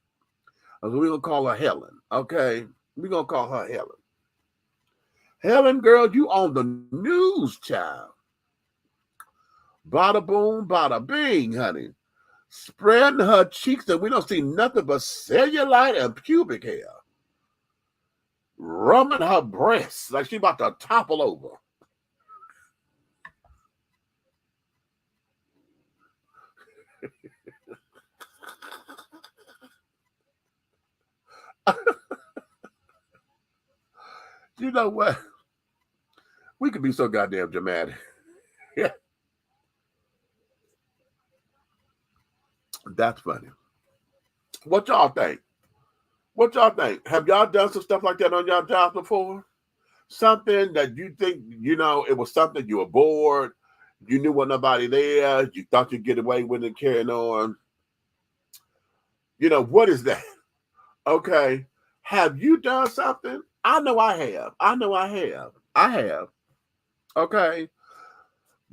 So we're going to call her Helen, okay? We're going to call her Helen. Helen, girl, you on the news, child. Bada boom, bada bing, honey. Spreading her cheeks, and we don't see nothing but cellulite and pubic hair. Rubbing her breasts like she about to topple over. You know what? We could be so goddamn dramatic. Yeah. That's funny. What y'all think? What y'all think? Have y'all done some stuff like that on y'all jobs before? Something that you think, it was something you were bored, you knew what nobody there, you thought you'd get away with it carrying on. What is that? Okay. Have you done something? I know I have. I have. Okay.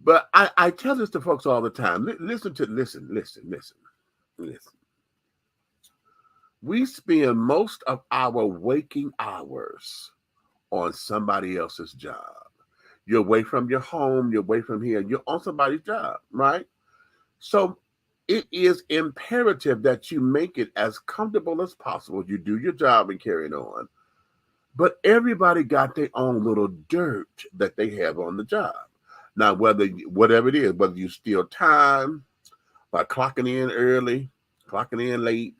But I tell this to folks all the time. Listen. We spend most of our waking hours on somebody else's job. You're away from your home, you're away from here, you're on somebody's job, right? So it is imperative that you make it as comfortable as possible. You do your job and carry it on. But everybody got their own little dirt that they have on the job. Now, whatever it is, whether you steal time by clocking in early, clocking in late,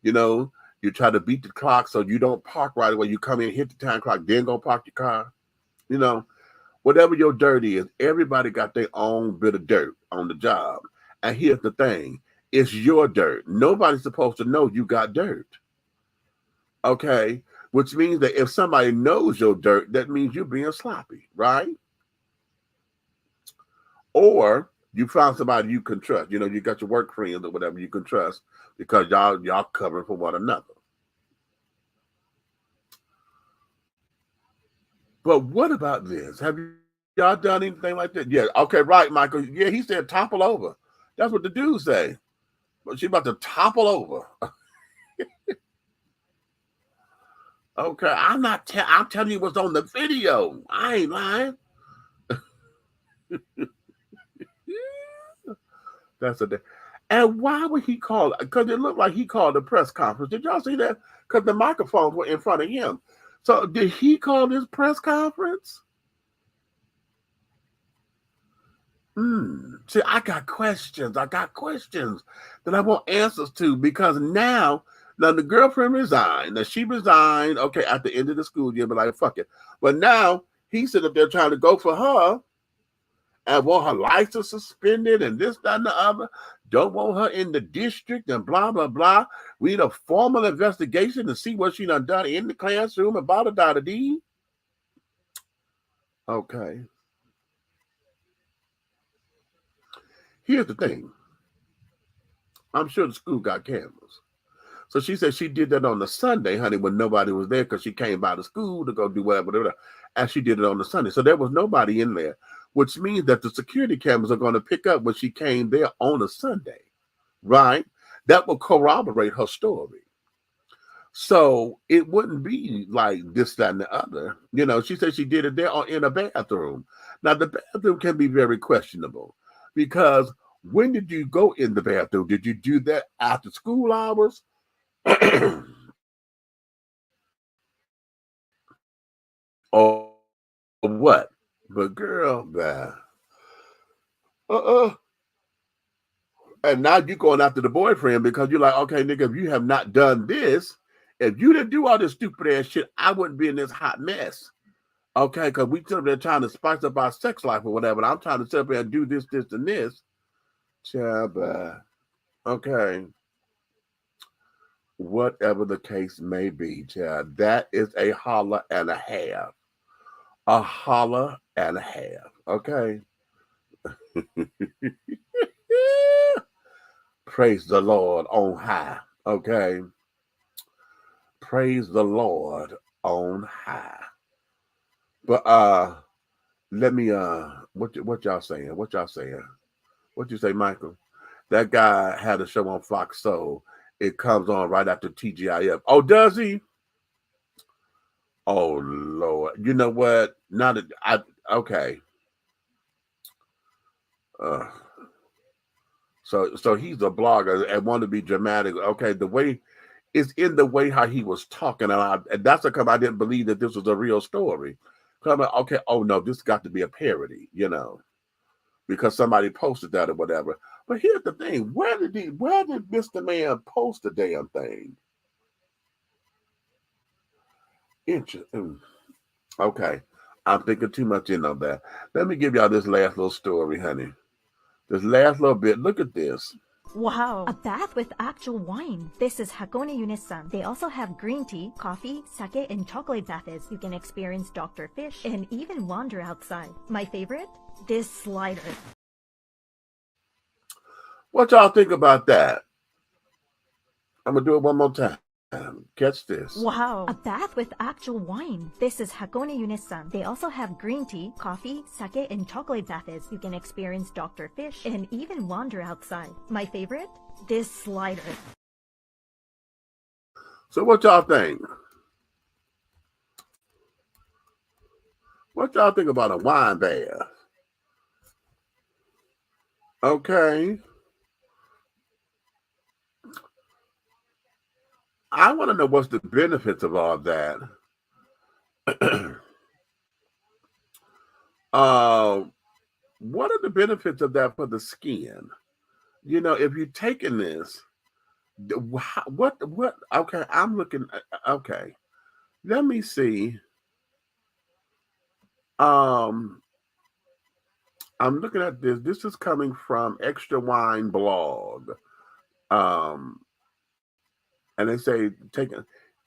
you try to beat the clock so you don't park right away. You come in, hit the time clock, then go park your car. Whatever your dirt is, everybody got their own bit of dirt on the job. And here's the thing, it's your dirt. Nobody's supposed to know you got dirt. Okay? Which means that if somebody knows your dirt, that means you're being sloppy, right? Or you found somebody you can trust. You got your work friends or whatever you can trust because y'all covering for one another. But what about this? Have y'all done anything like that? Yeah. Okay, right, Michael. Yeah, he said topple over. That's what the dude say. But she about to topple over. Okay, I'm telling you what's on the video. I ain't lying. That's a. And why would he call? Because it looked like he called a press conference. Did y'all see that? Because the microphones were in front of him. So did he call this press conference? See, I got questions that I want answers to because now the girlfriend resigned. Now she resigned, okay, at the end of the school year, but like, fuck it. But now he's sitting up there trying to go for her and want her license suspended and this, that, and the other. Don't want her in the district and blah, blah, blah. We need a formal investigation to see what she done in the classroom about a D. Okay. Here's the thing. I'm sure the school got cameras. So she said she did that on the Sunday, honey, when nobody was there because she came by the school to go do whatever. And she did it on the Sunday. So there was nobody in there, which means that the security cameras are going to pick up when she came there on a Sunday, right? That will corroborate her story. So it wouldn't be like this, that, and the other. She said she did it there or in a bathroom. Now, the bathroom can be very questionable because when did you go in the bathroom? Did you do that after school hours? Or what? But girl, and now you're going after the boyfriend because you're like, okay, nigga, if you have not done this, if you didn't do all this stupid ass shit, I wouldn't be in this hot mess. Okay, because we sit up there trying to spice up our sex life or whatever. And I'm trying to sit up there and do this, and this. Okay. Whatever the case may be, child, that is a holler and a half. A holler and a half. Okay. Praise the Lord on high. Okay. Praise the Lord on high. But let me what y'all saying? What y'all saying? What you say, Michael? That guy had a show on Fox Soul. It comes on right after TGIF. Oh, does he? Oh Lord. You know what? Now that okay. So he's a blogger and want to be dramatic. Okay, the way it's in the way how he was talking, and that's because I didn't believe that this was a real story. Okay, oh no, this got to be a parody, because somebody posted that or whatever. But here's the thing: where did Mr. Man post the damn thing? Interesting. Okay, I'm thinking too much in on that. Let me give y'all this last little story, honey. This last little bit. Look at this.
Wow, a bath with actual wine. This is Hakone Yunis-san. They also have green tea, coffee, sake, and chocolate baths. You can experience Dr. Fish and even wander outside. My favorite? This slider.
What y'all think about that? I'm gonna do it one more time. Catch this.
Wow, a bath with actual wine. This is Hakone Yunis-san. They also have green tea, coffee, sake, and chocolate baths. You can experience Dr. Fish and even wander outside. My favorite? This slider.
So what y'all think? What y'all think about a wine bath? Okay. I want to know what's the benefits of all that. What are the benefits of that for the skin? You know, if you're taking this, what, okay, I'm looking, okay. Let me see. I'm looking at this. This is coming from Extra Wine Blog. And they say,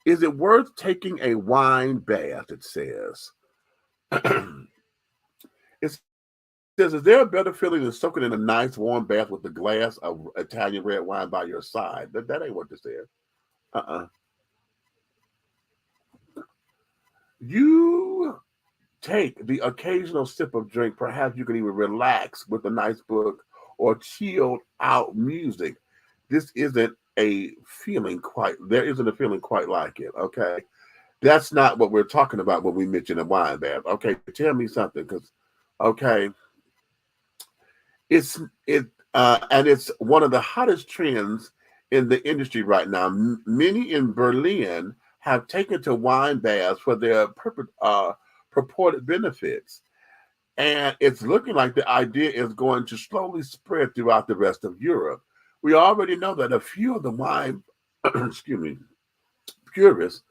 is it worth taking a wine bath? It says. It says, is there a better feeling than soaking in a nice warm bath with a glass of Italian red wine by your side? That ain't what this says. You take the occasional sip of drink. Perhaps you can even relax with a nice book or chilled out music. This isn't a feeling quite, there isn't a feeling quite like it, okay? That's not what we're talking about when we mention a wine bath. Okay, tell me something, because, okay, and it's one of the hottest trends in the industry right now. Many in Berlin have taken to wine baths for their purported benefits. And it's looking like the idea is going to slowly spread throughout the rest of Europe. We already know that a few of the wine, purists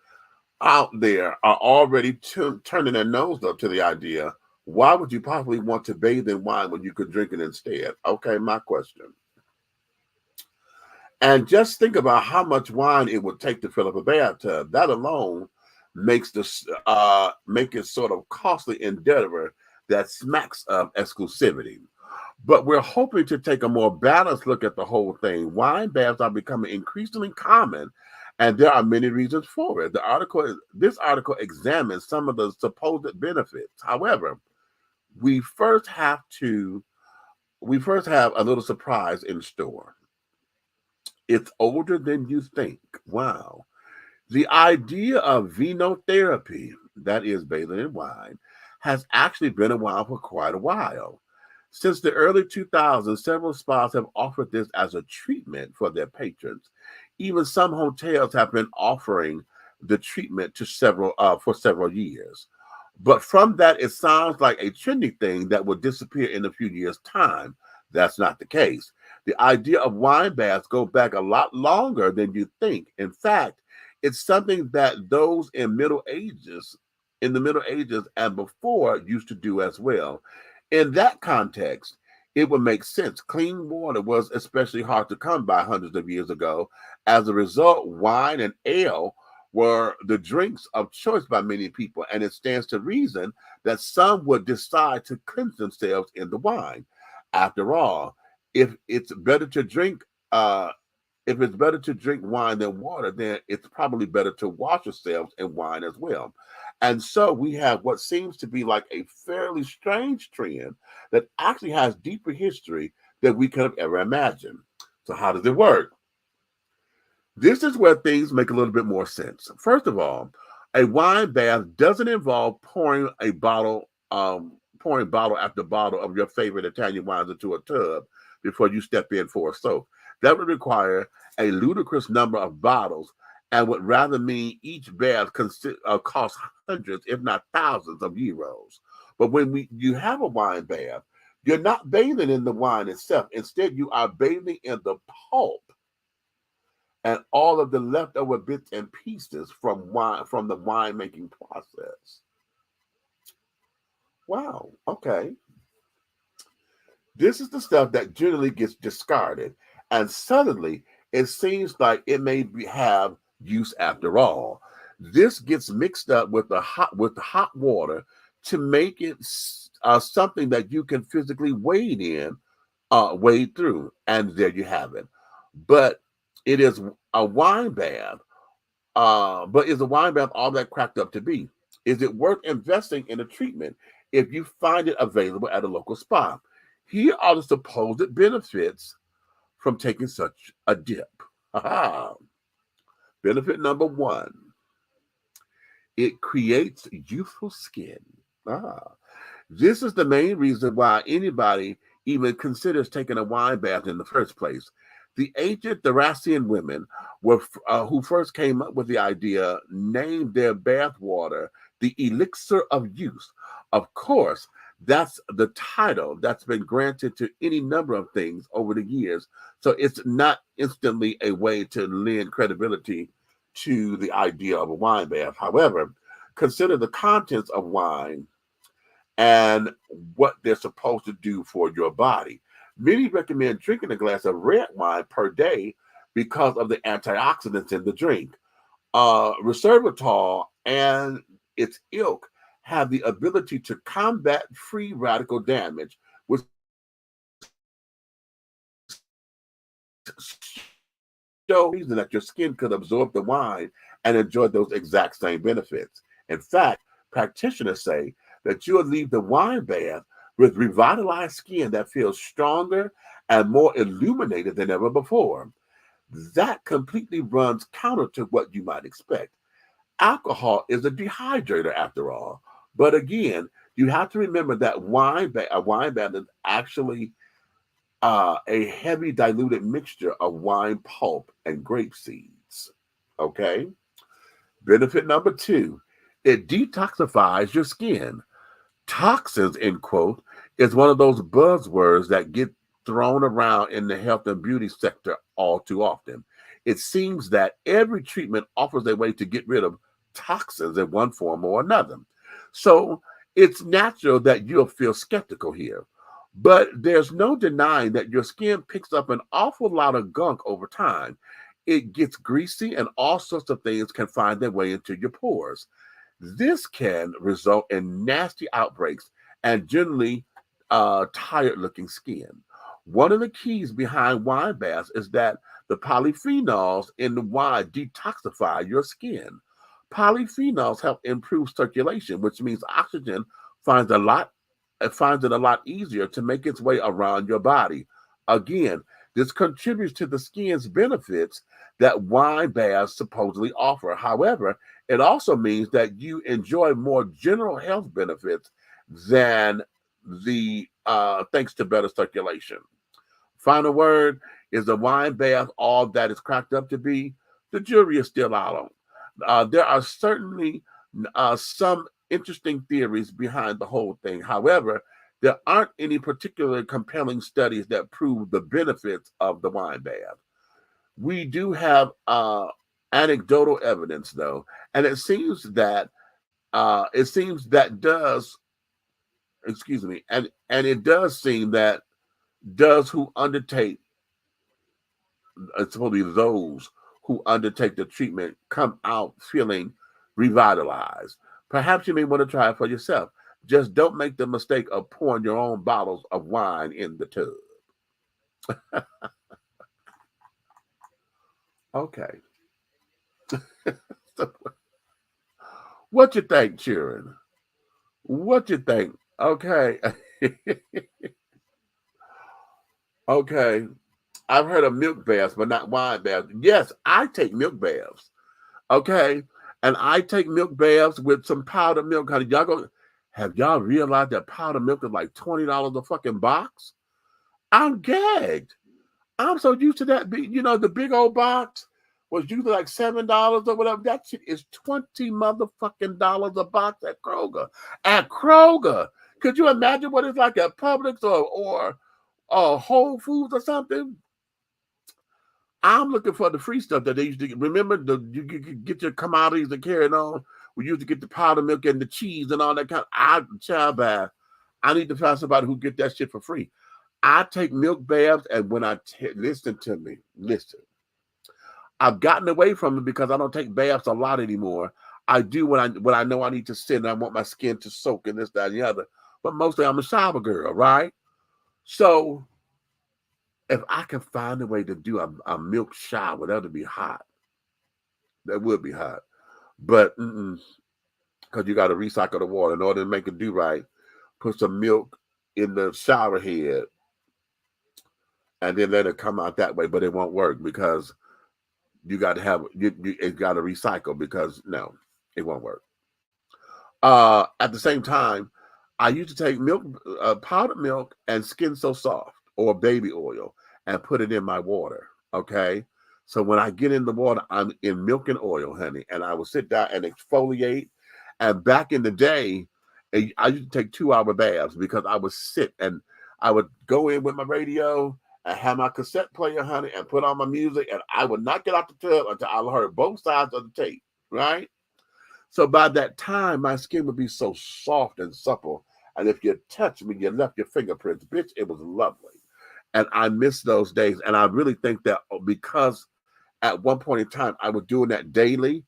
out there are already turning their nose up to the idea. Why would you possibly want to bathe in wine when you could drink it instead? Okay, my question. And just think about how much wine it would take to fill up a bathtub. That alone makes this make it sort of costly endeavor that smacks of exclusivity. But we're hoping to take a more balanced look at the whole thing. Wine baths are becoming increasingly common, and there are many reasons for it. This article examines some of the supposed benefits. However, we first have a little surprise in store. It's older than you think. Wow. The idea of vinotherapy, that is bathing in wine, has actually been around for quite a while. Since the early 2000s, several spas have offered this as a treatment for their patrons. Even some hotels have been offering the treatment for several years. But from that, it sounds like a trendy thing that will disappear in a few years' time. That's not the case. The idea of wine baths goes back a lot longer than you think. In fact, it's something that those in the Middle Ages and before used to do as well. In that context, it would make sense. Clean water was especially hard to come by hundreds of years ago. As a result, wine and ale were the drinks of choice by many people, and it stands to reason that some would decide to cleanse themselves in the wine. After all, if it's better to drink wine than water, then it's probably better to wash yourselves in wine as well. And so we have what seems to be like a fairly strange trend that actually has deeper history than we could have ever imagined. So how does it work? This is where things make a little bit more sense. First of all, a wine bath doesn't involve pouring bottle after bottle of your favorite Italian wines into a tub before you step in for a soak. That would require a ludicrous number of bottles and would rather mean each bath costs hundreds, if not thousands of euros. But when you have a wine bath, you're not bathing in the wine itself. Instead, you are bathing in the pulp and all of the leftover bits and pieces from the wine making process. Wow, okay. This is the stuff that generally gets discarded, and suddenly it seems like it may have use after all. This gets mixed up with the hot water to make it something that you can physically wade through, and there you have it. But it is a wine bath. But is a wine bath all that cracked up to be? Is it worth investing in a treatment if you find it available at a local spa? Here are the supposed benefits from taking such a dip. Aha. Benefit number one, it creates youthful skin. This is the main reason why anybody even considers taking a wine bath in the first place. The ancient Thracian women who first came up with the idea named their bath water the elixir of youth. Of course, that's the title that's been granted to any number of things over the years. So it's not instantly a way to lend credibility to the idea of a wine bath. However, consider the contents of wine and what they're supposed to do for your body. Many recommend drinking a glass of red wine per day because of the antioxidants in the drink. Resveratrol and its ilk have the ability to combat free radical damage, which shows that your skin could absorb the wine and enjoy those exact same benefits. In fact, practitioners say that you'll leave the wine bath with revitalized skin that feels stronger and more illuminated than ever before. That completely runs counter to what you might expect. Alcohol is a dehydrator after all. But again, you have to remember that a wine bath is actually a heavy diluted mixture of wine pulp and grape seeds. Okay? Benefit number two, it detoxifies your skin. Toxins, end quote, is one of those buzzwords that get thrown around in the health and beauty sector all too often. It seems that every treatment offers a way to get rid of toxins in one form or another. So it's natural that you'll feel skeptical here. But there's no denying that your skin picks up an awful lot of gunk over time. It gets greasy and all sorts of things can find their way into your pores. This can result in nasty outbreaks and generally tired-looking skin. One of the keys behind wine baths is that the polyphenols in the wine detoxify your skin. Polyphenols help improve circulation, which means oxygen finds it a lot easier to make its way around your body. Again, this contributes to the skin's benefits that wine baths supposedly offer. However, it also means that you enjoy more general health benefits than the thanks to better circulation. Final word, is the wine bath all that it's cracked up to be? The jury is still out on. There are certainly some interesting theories behind the whole thing. However, there aren't any particular compelling studies that prove the benefits of the wine bath. We do have anecdotal evidence, though, and it seems that it does seem that those who undertake the treatment come out feeling revitalized. Perhaps you may want to try it for yourself. Just don't make the mistake of pouring your own bottles of wine in the tub. Okay. What you think, Sharon? What you think? Okay. Okay. I've heard of milk baths, but not wine baths. Yes, I take milk baths. Okay. And I take milk baths with some powdered milk. Have y'all realized that powdered milk is like $20 a fucking box? I'm gagged. I'm so used to that. The big old box was usually like $7 or whatever. That shit is $20 motherfucking dollars a box at Kroger. At Kroger. Could you imagine what it's like at Publix or Whole Foods or something? I'm looking for the free stuff that they used to get. Remember, you could get your commodities and carry it on. We used to get the powdered milk and the cheese and all that kind of. I need to find somebody who get that shit for free. I take milk baths, and when listen to me, listen. I've gotten away from it because I don't take baths a lot anymore. I do when I know I need to sit and I want my skin to soak and this, that, and the other. But mostly I'm a shower girl, right? So if I can find a way to do a milk shower, that would be hot. That would be hot. But because you got to recycle the water in order to make it do right, put some milk in the shower head and then let it come out that way. But it won't work because you got to have it got to recycle, because no, it won't work. At the same time, I used to take milk, powdered milk, and Skin So Soft or baby oil and put it in my water. Okay, so when I get in the water, I'm in milk and oil, honey, and I will sit down and exfoliate. And back in the day, I used to take 2-hour baths because I would sit and I would go in with my radio and have my cassette player, honey, and put on my music, and I would not get out the tub until I heard both sides of the tape, right? So by that time, my skin would be so soft and supple, and if you touched me, you left your fingerprints. Bitch, it was lovely. And I miss those days, and I really think that because at one point in time, I was doing that daily,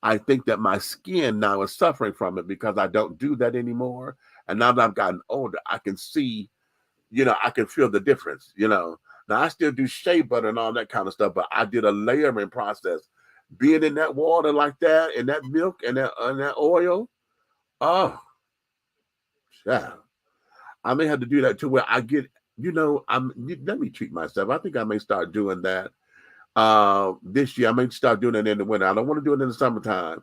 I think that my skin now is suffering from it because I don't do that anymore. And now that I've gotten older, I can see, I can feel the difference, Now, I still do shea butter and all that kind of stuff, but I did a layering process. Being in that water like that, and that milk and that oil, oh, yeah. I may have to do that too, where I get, let me treat myself. I think I may start doing that this year. I may start doing it in the winter. I don't want to do it in the summertime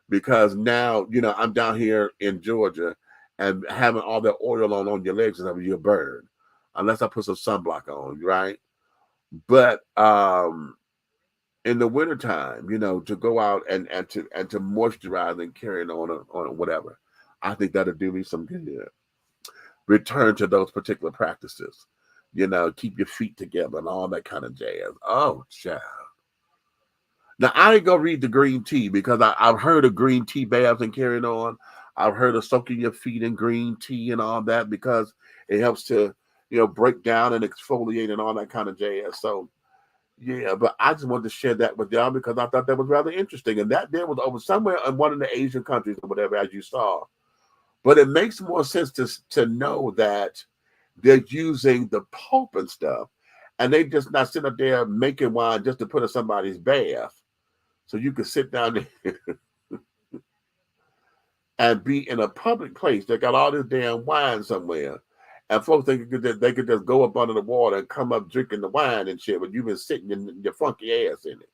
because now, I'm down here in Georgia, and having all that oil on your legs and stuff, you'll burn unless I put some sunblock on, right? But in the wintertime, to go out and to moisturize and carry it on whatever, I think that'll do me some good. Return to those particular practices, keep your feet together and all that kind of jazz. Oh, child. Now, I didn't go read the green tea because I've heard of green tea baths and carrying on. I've heard of soaking your feet in green tea and all that because it helps to, break down and exfoliate and all that kind of jazz. So, yeah, but I just wanted to share that with y'all because I thought that was rather interesting. And that there was over somewhere in one of the Asian countries or whatever, as you saw. But it makes more sense to know that they're using the pulp and stuff, and they just not sitting up there making wine just to put in somebody's bath. So you can sit down there and be in a public place. They got all this damn wine somewhere. And folks think they could just go up under the water and come up drinking the wine and shit, but you've been sitting in your funky ass in it.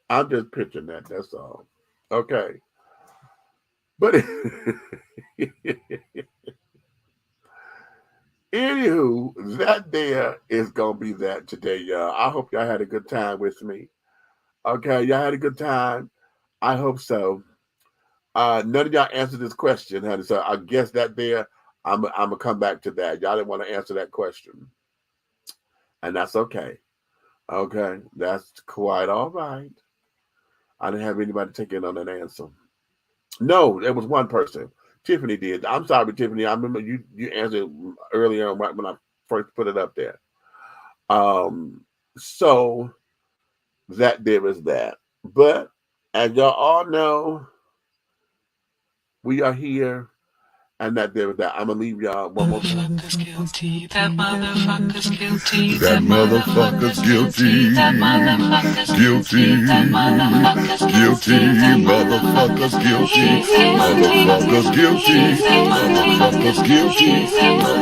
I'm just picturing that, that's all. Okay. But anywho, that there is going to be that today, y'all. I hope y'all had a good time with me. Okay, y'all had a good time. I hope so. None of y'all answered this question, honey. So I guess that there, I'm going to come back to that. Y'all didn't want to answer that question. And that's okay. Okay, that's quite all right. I didn't have anybody take in on an answer. No, there was one person. Tiffany did. I'm sorry, Tiffany. I remember you answered earlier when I first put it up there. So that there is that. But as y'all all know, we are here. And that there is that. I'm going to leave y'all one more time.
Guilty. That motherfucker's guilty.
That motherfucker's guilty. Guilty. Guilty. Motherfuckers guilty. Motherfuckers guilty. Motherfuckers guilty. Motherfuckers guilty.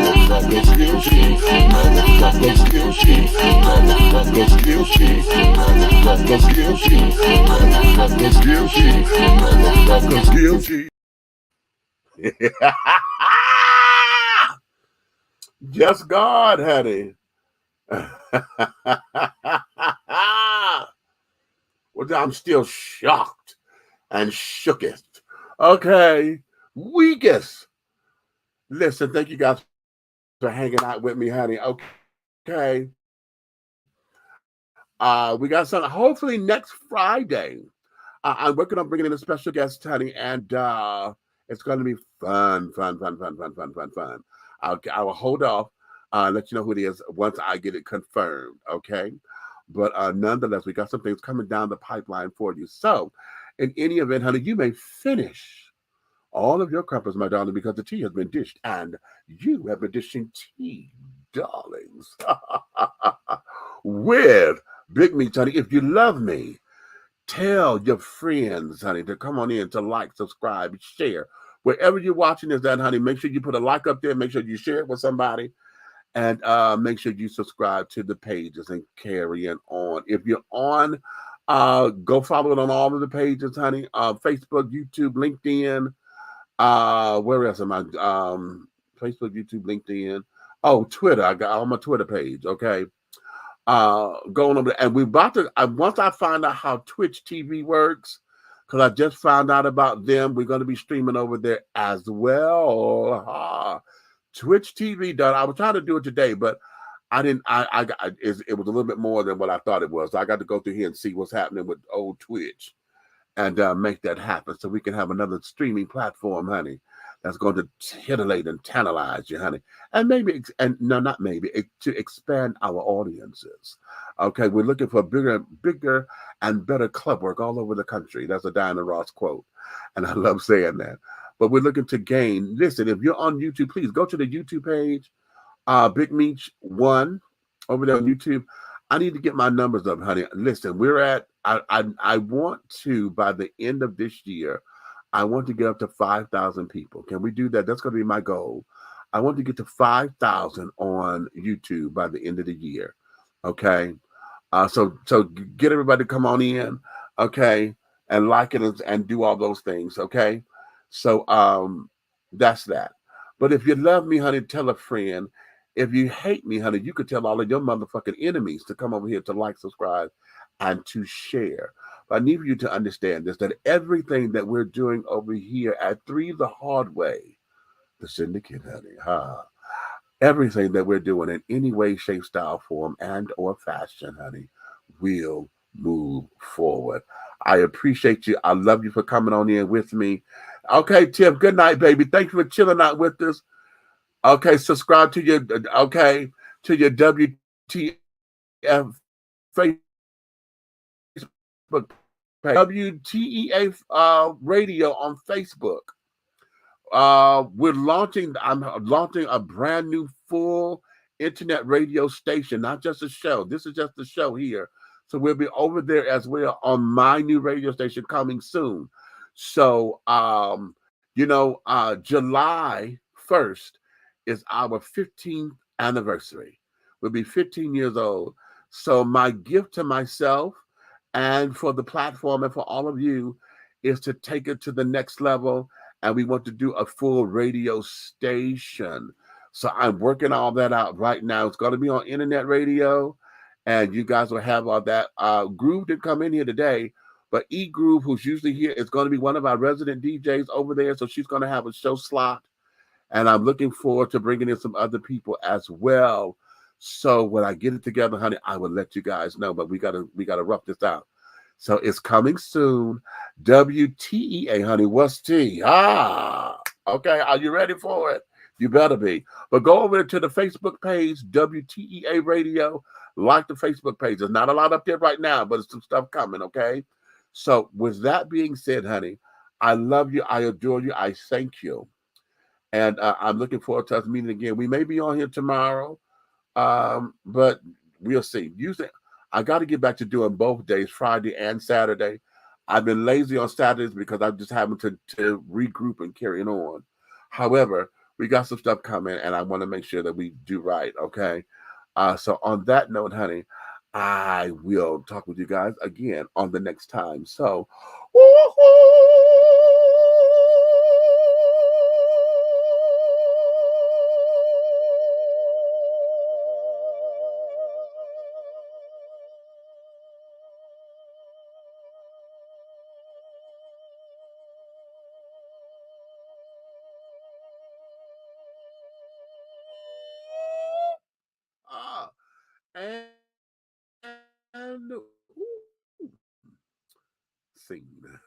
Motherfuckers guilty. Motherfuckers guilty. Motherfuckers guilty. Motherfuckers guilty. Motherfuckers guilty.
Just God, honey. Well, I'm still shocked and shookest. Okay. Weakest. Listen, thank you guys for hanging out with me, honey. Okay. We got something. Hopefully next Friday, I'm working on bringing in a special guest, honey, and it's going to be fun. I will hold off, let you know who it is once I get it confirmed, okay? But nonetheless, we got some things coming down the pipeline for you. So, in any event, honey, you may finish all of your crumpets, my darling, because the tea has been dished, and you have been dishing tea, darlings, with Big Meats, honey. If you love me, tell your friends, honey, to come on in to like, subscribe, share. Wherever you're watching this at, honey, make sure you put a like up there. Make sure you share it with somebody. And make sure you subscribe to the pages and carrying on. If you're on, go follow it on all of the pages, honey. Facebook, YouTube, LinkedIn. Where else am I? Facebook, YouTube, LinkedIn. Oh, Twitter. I got on my Twitter page. Okay. Going over there, and we're about to. Once I find out how Twitch TV works, because I just found out about them, we're going to be streaming over there as well. Twitch TV done. I was trying to do it today, but I didn't. It was a little bit more than what I thought it was. So I got to go through here and see what's happening with old Twitch, and make that happen so we can have another streaming platform, honey, that's going to titillate and tantalize you, honey, and maybe, and no, not maybe, to expand our audiences. Okay, we're looking for bigger and better club work all over the country. That's a Diana Ross quote, and I love saying that. But we're looking to gain. Listen, if you're on YouTube, please go to the YouTube page, Big Meech 1 over there on YouTube. I need to get my numbers up, honey. Listen, we're at, I want to, by the end of this year, I want to get up to 5,000 people. Can we do that? That's going to be my goal. I want to get to 5,000 on YouTube by the end of the year. Okay. So get everybody to come on in. Okay. And like it and do all those things. Okay. So that's that. But if you love me, honey, tell a friend. If you hate me, honey, you could tell all of your motherfucking enemies to come over here to like, subscribe, and to share. But I need you to understand this, that everything that we're doing over here at 3 The Hard Way, the syndicate, honey, everything that we're doing in any way, shape, style, form, and or fashion, honey, will move forward. I appreciate you. I love you for coming on in with me. Okay, Tiff, good night, baby. Thank you for chilling out with us. Okay, subscribe to your WTF Facebook page, WTEA radio on Facebook. I'm launching a brand new full internet radio station, not just a show. This is just a show here. So we'll be over there as well on my new radio station coming soon. So, July 1st is our 15th anniversary. We'll be 15 years old. So my gift to myself and for the platform and for all of you is to take it to the next level. And we want to do a full radio station. So I'm working all that out right now. It's going to be on internet radio, and you guys will have all that. Groove didn't come in here today, but E Groove, who's usually here, is going to be one of our resident DJs over there. So she's going to have a show slot. And I'm looking forward to bringing in some other people as well. So when I get it together, honey, I will let you guys know. But we gotta rough this out. So it's coming soon. WTEA, honey. What's T? Okay. Are you ready for it? You better be. But go over to the Facebook page, WTEA Radio. Like the Facebook page. There's not a lot up there right now, but there's some stuff coming, okay? So with that being said, honey, I love you. I adore you. I thank you. And I'm looking forward to us meeting again. We may be on here tomorrow, but we'll see. Usually, I got to get back to doing both days, Friday and Saturday. I've been lazy on Saturdays because I'm just having to regroup and carry it on. However, we got some stuff coming, and I want to make sure that we do right, okay? So on that note, honey, I will talk with you guys again on the next time. So, and scene.